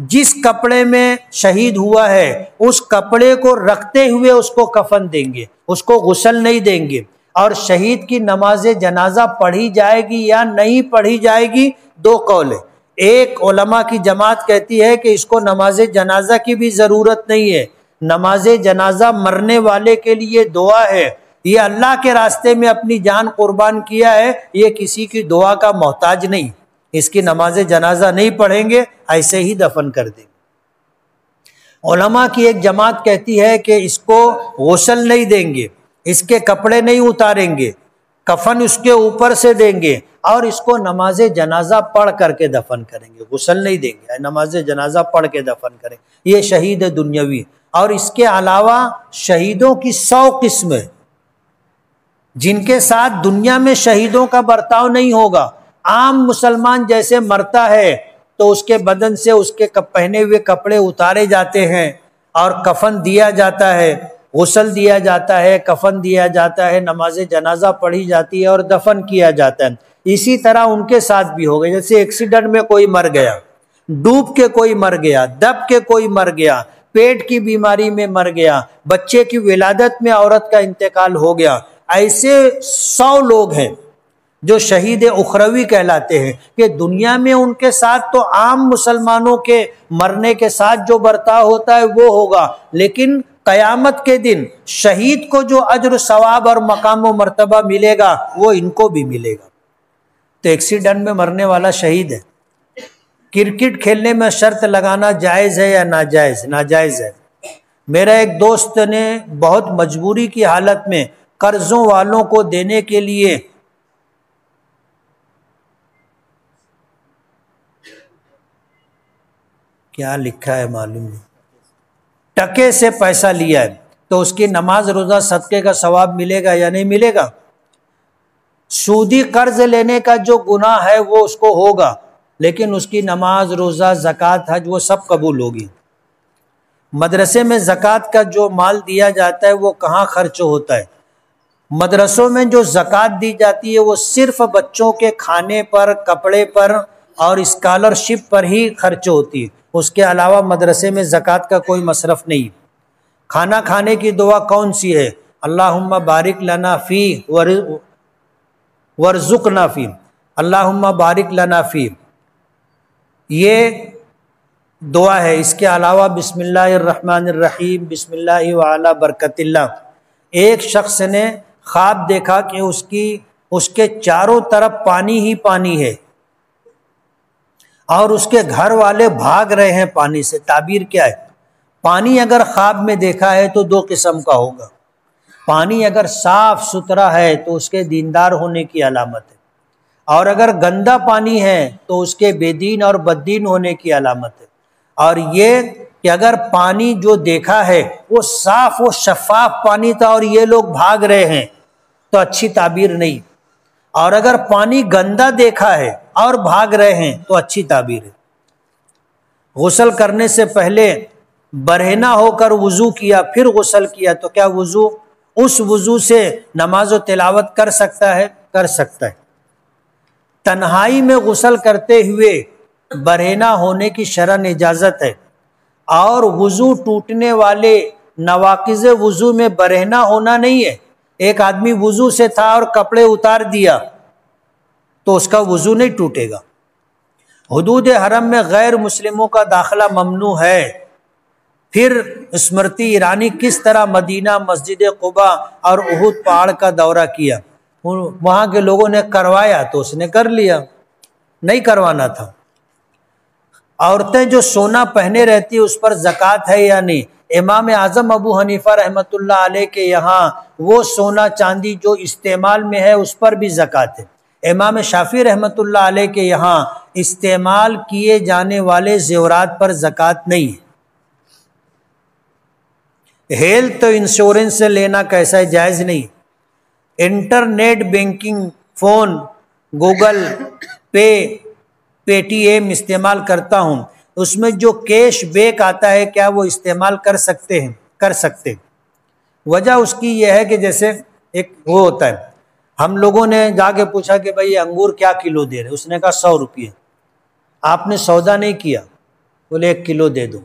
جس کپڑے میں شہید ہوا ہے اس کپڑے کو رکھتے ہوئے اس کو کفن دیں گے، اس کو غسل نہیں دیں گے۔ اور شہید کی نماز جنازہ پڑھی جائے گی یا نہیں پڑھی جائے گی، 2 قول ہے۔ ایک علماء کی جماعت کہتی ہے کہ اس کو نماز جنازہ کی بھی ضرورت نہیں ہے، نماز جنازہ مرنے والے کے لیے دعا ہے، یہ اللہ کے راستے میں اپنی جان قربان کیا ہے، یہ کسی کی دعا کا محتاج نہیں، اس کی نماز جنازہ نہیں پڑھیں گے، ایسے ہی دفن کر دیں گے۔ علماء کی ایک جماعت کہتی ہے کہ اس کو غسل نہیں دیں گے، اس کے کپڑے نہیں اتاریں گے، کفن اس کے اوپر سے دیں گے اور اس کو نماز جنازہ پڑھ کر کے دفن کریں گے، غسل نہیں دیں گے، نماز جنازہ پڑھ کے دفن کریں۔ یہ شہید دنیاوی۔ اور اس کے علاوہ شہیدوں کی 100 قسمیں جن کے ساتھ دنیا میں شہیدوں کا برتاؤ نہیں ہوگا۔ عام مسلمان جیسے مرتا ہے تو اس کے بدن سے اس کے پہنے ہوئے کپڑے اتارے جاتے ہیں اور کفن دیا جاتا ہے، غسل دیا جاتا ہے، کفن دیا جاتا ہے، نماز جنازہ پڑھی جاتی ہے اور دفن کیا جاتا ہے۔ اسی طرح ان کے ساتھ بھی ہوگا، جیسے ایکسیڈنٹ میں کوئی مر گیا، ڈوب کے کوئی مر گیا، دب کے کوئی مر گیا، پیٹ کی بیماری میں مر گیا، بچے کی ولادت میں عورت کا انتقال ہو گیا، ایسے 100 لوگ ہیں جو شہید اخروی کہلاتے ہیں کہ دنیا میں ان کے ساتھ تو عام مسلمانوں کے مرنے کے ساتھ جو برتاؤ ہوتا ہے وہ ہوگا، لیکن قیامت کے دن شہید کو جو اجر و ثواب اور مقام و مرتبہ ملے گا وہ ان کو بھی ملے گا۔ تو ایکسیڈنٹ میں مرنے والا شہید ہے۔ کرکٹ کھیلنے میں شرط لگانا جائز ہے یا ناجائز؟ ناجائز ہے۔ میرا ایک دوست نے بہت مجبوری کی حالت میں قرضوں والوں کو دینے کے لیے کیا لکھا ہے معلوم نہیں، ٹکے سے پیسہ لیا ہے تو اس کی نماز روزہ صدقے کا ثواب ملے گا یا نہیں ملے گا؟ سودی قرض لینے کا جو گناہ ہے وہ اس کو ہوگا، لیکن اس کی نماز روزہ زکوٰۃ حج وہ سب قبول ہوگی۔ مدرسے میں زکوٰۃ کا جو مال دیا جاتا ہے وہ کہاں خرچ ہوتا ہے؟ مدرسوں میں جو زکوٰۃ دی جاتی ہے وہ صرف بچوں کے کھانے پر، کپڑے پر اور اسکالرشپ پر ہی خرچ ہوتی ہے، اس کے علاوہ مدرسے میں زکوٰۃ کا کوئی مصرف نہیں۔ کھانا کھانے کی دعا کون سی ہے؟ اللہم بارک لنا فی ورزقنا فی، اللہم بارک لنا فی، یہ دعا ہے۔ اس کے علاوہ بسم اللہ الرحمن الرحیم، بسم اللہ وعلی برکت اللہ۔ ایک شخص نے خواب دیکھا کہ اس کے چاروں طرف پانی ہی پانی ہے اور اس کے گھر والے بھاگ رہے ہیں پانی سے۔ تعبیر کیا ہے؟ پانی اگر خواب میں دیکھا ہے تو دو قسم کا ہوگا، پانی اگر صاف ستھرا ہے تو اس کے دیندار ہونے کی علامت ہے، اور اگر گندا پانی ہے تو اس کے بے دین اور بددین ہونے کی علامت ہے۔ اور یہ کہ اگر پانی جو دیکھا ہے وہ صاف و شفاف پانی تھا اور یہ لوگ بھاگ رہے ہیں تو اچھی تعبیر نہیں، اور اگر پانی گندا دیکھا ہے اور بھاگ رہے ہیں تو اچھی تعبیر ہے۔ غسل کرنے سے پہلے برہنہ ہو کر وضو کیا پھر غسل کیا تو کیا اس وضو سے نماز و تلاوت کر سکتا ہے؟ کر سکتا ہے۔ تنہائی میں غسل کرتے ہوئے برہنہ ہونے کی شرعاً اجازت ہے، اور وضو ٹوٹنے والے نواقض وضو میں برہنہ ہونا نہیں ہے۔ ایک آدمی وضو سے تھا اور کپڑے اتار دیا تو اس کا وضو نہیں ٹوٹے گا۔ حدود حرم میں غیر مسلموں کا داخلہ ممنوع ہے۔ پھر اسمرتی ایرانی کس طرح مدینہ، مسجد قباء اور احد پہاڑ کا دورہ کیا؟ وہاں کے لوگوں نے کروایا تو اس نے کر لیا، نہیں کروانا تھا۔ عورتیں جو سونا پہنے رہتی اس پر زکوٰۃ ہے یا نہیں؟ امام اعظم ابو حنیفہ رحمۃ اللہ علیہ کے یہاں وہ سونا چاندی جو استعمال میں ہے اس پر بھی زکوٰۃ ہے۔ امام شافعی رحمۃ اللہ علیہ کے یہاں استعمال کیے جانے والے زیورات پر زکوٰۃ نہیں ہے۔ ہیلتھ انشورنس سے لینا کیسا ہے؟ جائز نہیں۔ انٹرنیٹ بینکنگ، فون، گوگل پے، پے ٹی ایم استعمال کرتا ہوں، اس میں جو کیش بیک آتا ہے کیا وہ استعمال کر سکتے ہیں؟ کر سکتے۔ وجہ اس کی یہ ہے کہ جیسے ایک وہ ہوتا ہے، ہم لوگوں نے جا کے پوچھا کہ بھائی انگور کیا کلو دے رہے؟ اس نے کہا 100 روپئے۔ آپ نے سودا نہیں کیا، بولے 1 کلو دے دو۔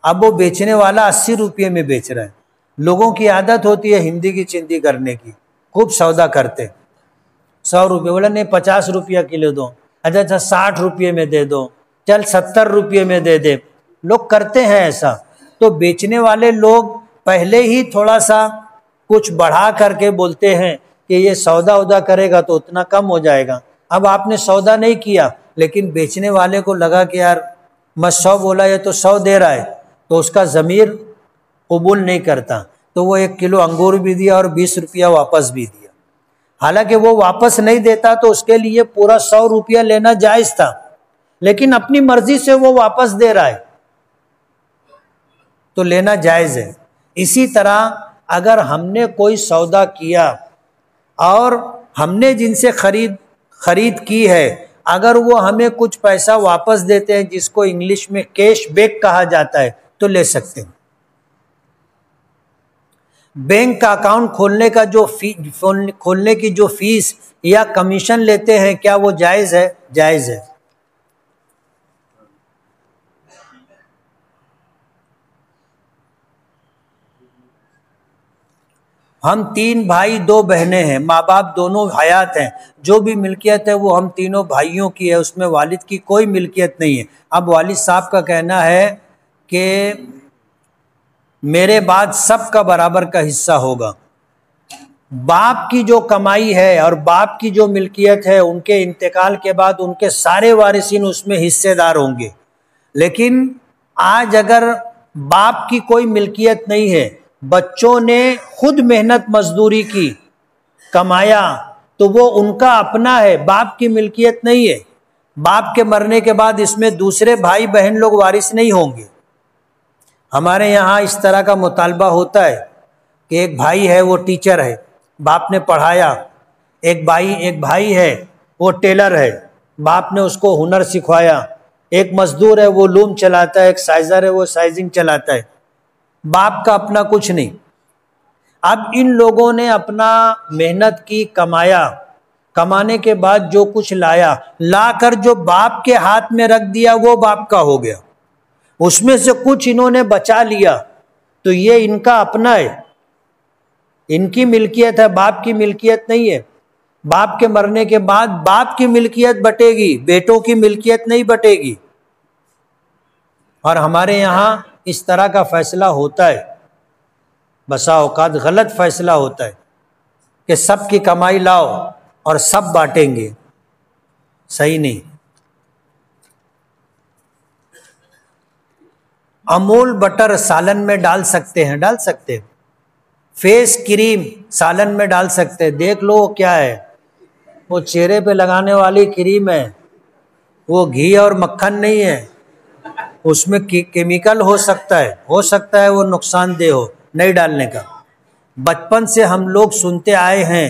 اب وہ بیچنے والا 80 روپئے میں بیچ رہا ہے۔ لوگوں کی عادت ہوتی ہے ہندی کی چندی کرنے کی، خوب سودا کرتے۔ 100 روپئے، بولا نہیں 50 روپیہ کلو دو، اچھا 60 روپئے میں دے دو، چل 70 روپئے میں دے دے۔ لوگ کرتے ہیں ایسا، تو بیچنے والے لوگ پہلے ہی تھوڑا سا کچھ بڑھا کر کے بولتے ہیں کہ یہ سودا کرے گا تو اتنا کم ہو جائے گا۔ اب آپ نے سودا نہیں کیا لیکن بیچنے والے کو لگا کہ یار میں 100 بولا یہ تو 100 دے رہا ہے، تو اس کا ضمیر قبول نہیں کرتا، تو وہ 1 کلو انگور بھی دیا اور 20 روپیہ واپس بھی دیا۔ حالانکہ وہ واپس نہیں دیتا تو اس کے لیے پورا 100 روپیہ لینا جائز تھا، لیکن اپنی مرضی سے وہ واپس دے رہا ہے تو لینا جائز ہے۔ اسی طرح اگر ہم نے کوئی سودا کیا اور ہم نے جن سے خرید کی ہے، اگر وہ ہمیں کچھ پیسہ واپس دیتے ہیں جس کو انگلش میں کیش بیک کہا جاتا ہے تو لے سکتے ہیں۔ بینک کا اکاؤنٹ کھولنے کی جو فیس یا کمیشن لیتے ہیں کیا وہ جائز ہے؟ جائز ہے۔ ہم 3 بھائی 2 بہنیں ہیں، ماں باپ دونوں حیات ہیں، جو بھی ملکیت ہے وہ ہم تینوں بھائیوں کی ہے، اس میں والد کی کوئی ملکیت نہیں ہے۔ اب والد صاحب کا کہنا ہے کہ میرے بعد سب کا برابر کا حصہ ہوگا۔ باپ کی جو کمائی ہے اور باپ کی جو ملکیت ہے ان کے انتقال کے بعد ان کے سارے وارثین اس میں حصے دار ہوں گے، لیکن آج اگر باپ کی کوئی ملکیت نہیں ہے، بچوں نے خود محنت مزدوری کی، کمایا، تو وہ ان کا اپنا ہے، باپ کی ملکیت نہیں ہے۔ باپ کے مرنے کے بعد اس میں دوسرے بھائی بہن لوگ وارث نہیں ہوں گے۔ ہمارے یہاں اس طرح کا مطالبہ ہوتا ہے کہ ایک بھائی ہے وہ ٹیچر ہے، باپ نے پڑھایا، ایک بھائی ہے وہ ٹیلر ہے، باپ نے اس کو ہنر سکھوایا، ایک مزدور ہے وہ لوم چلاتا ہے، ایک سائزر ہے وہ سائزنگ چلاتا ہے، باپ کا اپنا کچھ نہیں۔ اب ان لوگوں نے اپنا محنت کی، کمایا، کمانے کے بعد جو کچھ لا کر جو باپ کے ہاتھ میں رکھ دیا وہ باپ کا ہو گیا، اس میں سے کچھ انہوں نے بچا لیا تو یہ ان کا اپنا ہے، ان کی ملکیت ہے، باپ کی ملکیت نہیں ہے۔ باپ کے مرنے کے بعد باپ کی ملکیت بٹے گی، بیٹوں کی ملکیت نہیں بٹے گی۔ اور ہمارے یہاں اس طرح کا فیصلہ ہوتا ہے، بسا اوقات غلط فیصلہ ہوتا ہے کہ سب کی کمائی لاؤ اور سب بانٹیں گے، صحیح نہیں۔ امول بٹر سالن میں ڈال سکتے ہیں، ڈال سکتے ہیں، فیس کریم سالن میں ڈال سکتے ہیں، دیکھ لو وہ کیا ہے، وہ چہرے پہ لگانے والی کریم ہے، وہ گھی اور مکھن نہیں ہے، اس میں کیمیکل ہو سکتا ہے وہ نقصان دہ ہو، نہیں ڈالنے کا۔ بچپن سے ہم لوگ سنتے آئے ہیں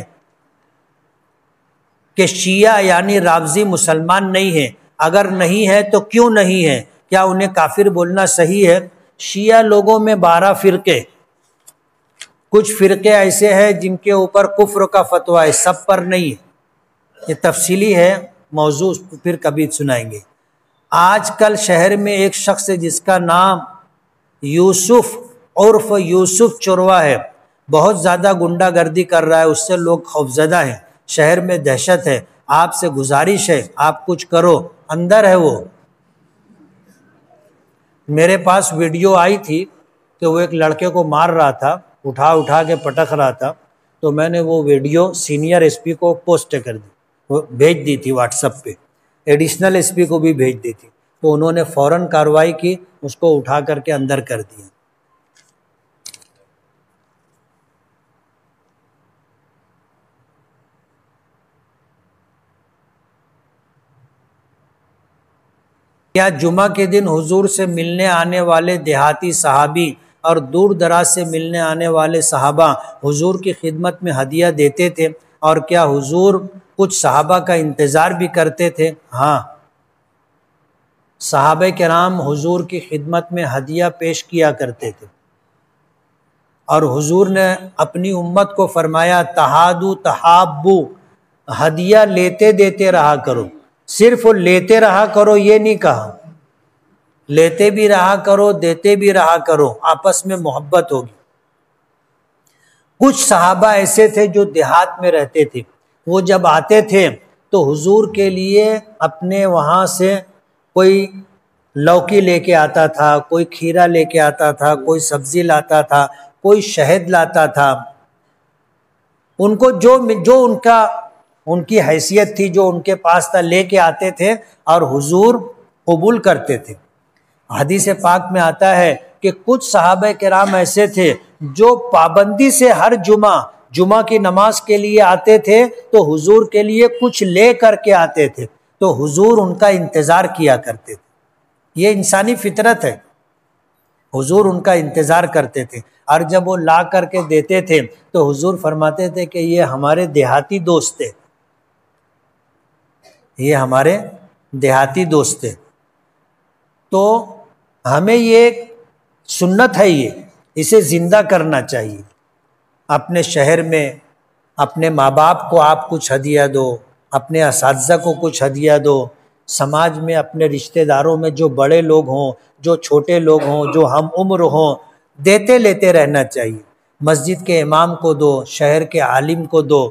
کہ شیعہ یعنی رافضی مسلمان نہیں ہے، اگر نہیں ہے تو کیوں نہیں ہے، کیا انہیں کافر بولنا صحیح ہے؟ شیعہ لوگوں میں 12 فرقے، کچھ فرقے ایسے ہیں جن کے اوپر کفر کا فتویٰ ہے، سب پر نہیں ہے، یہ تفصیلی ہے موضوع، پھر کبھی سنائیں گے۔ آج کل شہر میں ایک شخص ہے جس کا نام یوسف عرف یوسف چوروا ہے، بہت زیادہ غنڈہ گردی کر رہا ہے، اس سے لوگ خوفزدہ ہیں، شہر میں دہشت ہے، آپ سے گزارش ہے آپ کچھ کرو، اندر ہے وہ۔ میرے پاس ویڈیو آئی تھی کہ وہ ایک لڑکے کو مار رہا تھا، اٹھا کے پٹک رہا تھا، تو میں نے وہ ویڈیو سینئر ایس پی کو پوسٹ کر دی، وہ بھیج دی تھی واٹس ایپ پہ، ایڈیشنل ایس پی کو بھی بھیج دی تھی، تو انہوں نے فوراً کارروائی کی، اس کو اٹھا کر کے اندر کر دیا۔ کیا جمعہ کے دن حضور سے ملنے آنے والے دیہاتی صحابی اور دور دراز سے ملنے آنے والے صحابہ حضور کی خدمت میں ہدیہ دیتے تھے، اور کیا حضور کچھ صحابہ کا انتظار بھی کرتے تھے؟ ہاں، صحابہ کرام حضور کی خدمت میں ہدیہ پیش کیا کرتے تھے، اور حضور نے اپنی امت کو فرمایا تہادو تحابو، ہدیہ لیتے دیتے رہا کرو، صرف لیتے رہا کرو یہ نہیں کہا، لیتے بھی رہا کرو دیتے بھی رہا کرو، آپس میں محبت ہوگی۔ کچھ صحابہ ایسے تھے جو دیہات میں رہتے تھے، وہ جب آتے تھے تو حضور کے لیے اپنے وہاں سے کوئی لوکی لے کے آتا تھا، کوئی کھیرا لے کے آتا تھا، کوئی سبزی لاتا تھا، کوئی شہد لاتا تھا، ان کو جو ان کی حیثیت تھی، جو ان کے پاس تھا، لے کے آتے تھے اور حضور قبول کرتے تھے۔ حدیث پاک میں آتا ہے کہ کچھ صحابہ کرام ایسے تھے جو پابندی سے ہر جمعہ کی نماز کے لیے آتے تھے تو حضور کے لیے کچھ لے کر کے آتے تھے، تو حضور ان کا انتظار کیا کرتے تھے، یہ انسانی فطرت ہے، حضور ان کا انتظار کرتے تھے، اور جب وہ لا کر کے دیتے تھے تو حضور فرماتے تھے کہ یہ ہمارے دیہاتی دوست تھے، یہ ہمارے دیہاتی دوست تھے۔ تو ہمیں یہ سنت ہے، اسے زندہ کرنا چاہیے۔ اپنے شہر میں اپنے ماں باپ کو آپ کچھ ہدیہ دو، اپنے اساتذہ کو کچھ ہدیہ دو، سماج میں اپنے رشتہ داروں میں جو بڑے لوگ ہوں، جو چھوٹے لوگ ہوں، جو ہم عمر ہوں، دیتے لیتے رہنا چاہیے۔ مسجد کے امام کو دو، شہر کے عالم کو دو،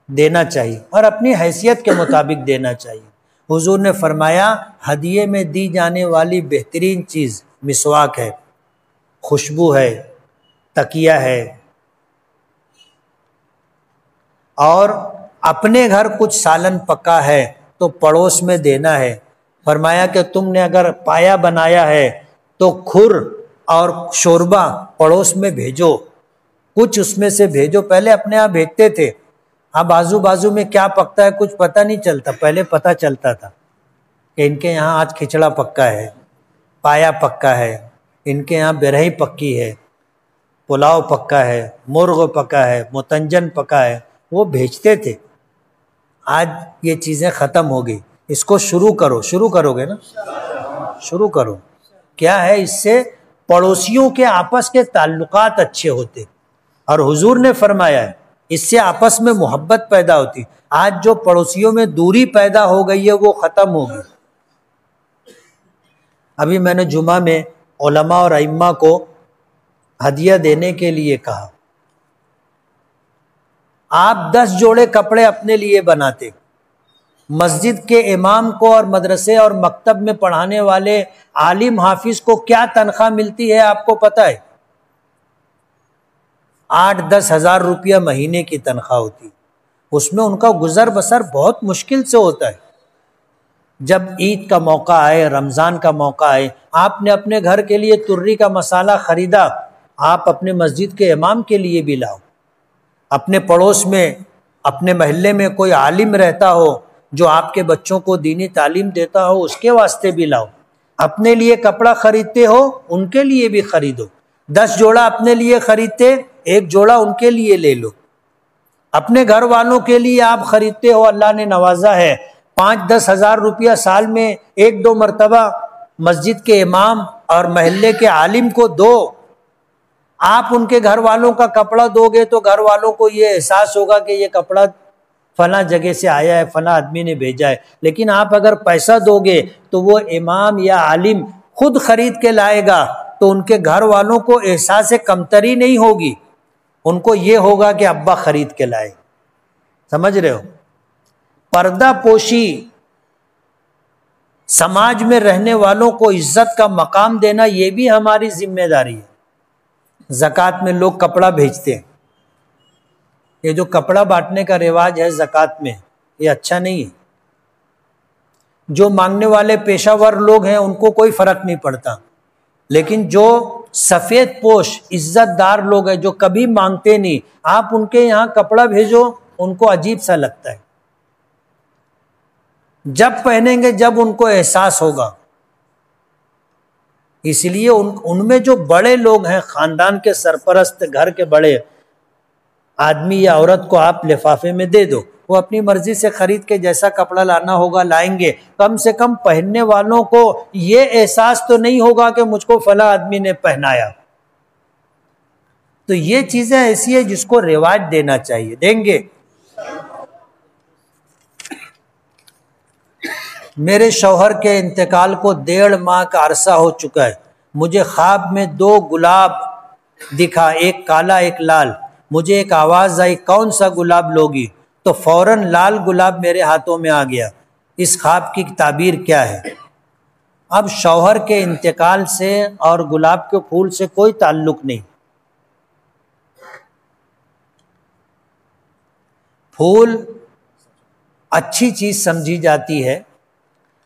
دینا چاہیے، اور اپنی حیثیت کے مطابق دینا چاہیے۔ حضور نے فرمایا ہدیے میں دی جانے والی بہترین چیز مسواک ہے، خوشبو ہے، تکیہ ہے، اور اپنے گھر کچھ سالن پکا ہے تو پڑوس میں دینا ہے۔ فرمایا کہ تم نے اگر پایا بنایا ہے تو کھر اور شوربہ پڑوس میں بھیجو، کچھ اس میں سے بھیجو، پہلے اپنے یہاں بھیجتے تھے، اب بازو بازو میں کیا پکتا ہے کچھ پتہ نہیں چلتا، پہلے پتہ چلتا تھا کہ ان کے یہاں آج کھچڑا پکا ہے، پایا پکا ہے، ان کے یہاں برہی پکی ہے، پلاؤ پکا ہے، مرغ پکا ہے، متنجن پکا ہے، وہ بھیجتے تھے۔ آج یہ چیزیں ختم ہو گئی، اس کو شروع کرو، شروع کرو گے نا، شروع کرو۔ کیا ہے اس سے پڑوسیوں کے آپس کے تعلقات اچھے ہوتے، اور حضور نے فرمایا ہے اس سے آپس میں محبت پیدا ہوتی۔ آج جو پڑوسیوں میں دوری پیدا ہو گئی ہے وہ ختم ہو گئی۔ ابھی میں نے جمعہ میں علماء اور ائمہ کو ہدیہ دینے کے لیے کہا، آپ 10 جوڑے کپڑے اپنے لیے بناتے، مسجد کے امام کو اور مدرسے اور مکتب میں پڑھانے والے عالم حافظ کو کیا تنخواہ ملتی ہے آپ کو پتہ ہے؟ 8-10 ہزار روپیہ مہینے کی تنخواہ ہوتی، اس میں ان کا گزر بسر بہت مشکل سے ہوتا ہے۔ جب عید کا موقع آئے، رمضان کا موقع آئے، آپ نے اپنے گھر کے لیے تری کا مسالہ خریدا، آپ اپنے مسجد کے امام کے لیے بھی لاؤ، اپنے پڑوس میں اپنے محلے میں کوئی عالم رہتا ہو جو آپ کے بچوں کو دینی تعلیم دیتا ہو اس کے واسطے بھی لاؤ، اپنے لیے کپڑا خریدتے ہو ان کے لیے بھی خریدو، 10 جوڑا اپنے لیے خریدتے 1 جوڑا ان کے لیے لے لو، اپنے گھر والوں کے لیے آپ خریدتے ہو، اللہ نے نوازا ہے 5-10 ہزار روپیہ سال میں 1-2 مرتبہ مسجد کے امام اور محلے کے عالم کو دو، آپ ان کے گھر والوں کا کپڑا دو گے تو گھر والوں کو یہ احساس ہوگا کہ یہ کپڑا فلاں جگہ سے آیا ہے، فلاں آدمی نے بھیجا ہے۔ لیکن آپ اگر پیسہ دو گے تو وہ امام یا عالم خود خرید کے لائے گا تو ان کے گھر والوں کو احساس کمتری نہیں ہوگی، ان کو یہ ہوگا کہ ابا خرید کے لائے۔ سمجھ رہے ہو؟ پردہ پوشی، سماج میں رہنے والوں کو عزت کا مقام دینا، یہ بھی ہماری ذمہ داری ہے۔ زکوٰۃ میں لوگ کپڑا بھیجتے ہیں، یہ جو کپڑا بانٹنے کا رواج ہے زکوٰۃ میں، یہ اچھا نہیں ہے۔ جو مانگنے والے پیشہ ور لوگ ہیں ان کو کوئی فرق نہیں پڑتا، لیکن جو سفید پوش عزت دار لوگ ہیں جو کبھی مانگتے نہیں، آپ ان کے یہاں کپڑا بھیجو ان کو عجیب سا لگتا ہے۔ جب پہنیں گے جب ان کو احساس ہوگا، اس لیے ان میں جو بڑے لوگ ہیں، خاندان کے سرپرست، گھر کے بڑے آدمی یا عورت کو آپ لفافے میں دے دو، وہ اپنی مرضی سے خرید کے جیسا کپڑا لانا ہوگا لائیں گے، کم سے کم پہننے والوں کو یہ احساس تو نہیں ہوگا کہ مجھ کو فلاں آدمی نے پہنایا۔ تو یہ چیزیں ایسی ہیں جس کو رواج دینا چاہیے، دیں گے۔ میرے شوہر کے انتقال کو 1.5 ماہ کا عرصہ ہو چکا ہے، مجھے خواب میں 2 گلاب دکھا، ایک کالا ایک لال، مجھے ایک آواز آئی کون سا گلاب لوگی؟ تو فوراً لال گلاب میرے ہاتھوں میں آ گیا۔ اس خواب کی تعبیر کیا ہے؟ اب شوہر کے انتقال سے اور گلاب کے پھول سے کوئی تعلق نہیں۔ پھول اچھی چیز سمجھی جاتی ہے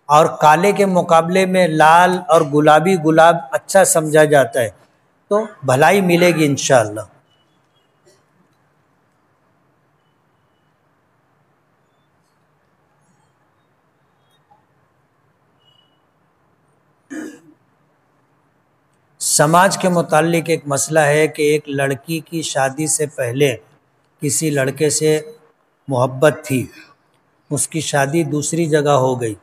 اور کالے کے مقابلے میں لال اور گلابی گلاب اچھا سمجھا جاتا ہے، تو بھلائی ملے گی انشاءاللہ۔ سماج کے متعلق ایک مسئلہ ہے کہ ایک لڑکی کی شادی سے پہلے کسی لڑکے سے محبت تھی، اس کی شادی دوسری جگہ ہو گئی،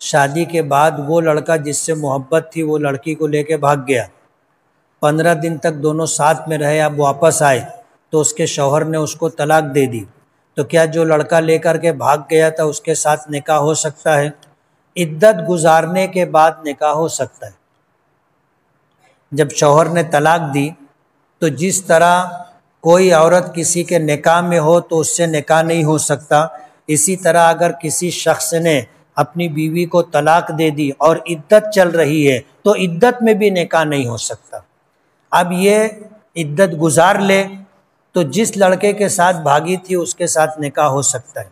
شادی کے بعد وہ لڑکا جس سے محبت تھی وہ لڑکی کو لے کے بھاگ گیا، 15 دن تک دونوں ساتھ میں رہے، اب واپس آئے تو اس کے شوہر نے اس کو طلاق دے دی، تو کیا جو لڑکا لے کر کے بھاگ گیا تھا اس کے ساتھ نکاح ہو سکتا ہے؟ عدت گزارنے کے بعد نکاح ہو سکتا ہے۔ جب شوہر نے طلاق دی تو جس طرح کوئی عورت کسی کے نکاح میں ہو تو اس سے نکاح نہیں ہو سکتا، اسی طرح اگر کسی شخص نے اپنی بیوی کو طلاق دے دی اور عدت چل رہی ہے تو عدت میں بھی نکاح نہیں ہو سکتا۔ اب یہ عدت گزار لے تو جس لڑکے کے ساتھ بھاگی تھی اس کے ساتھ نکاح ہو سکتا ہے۔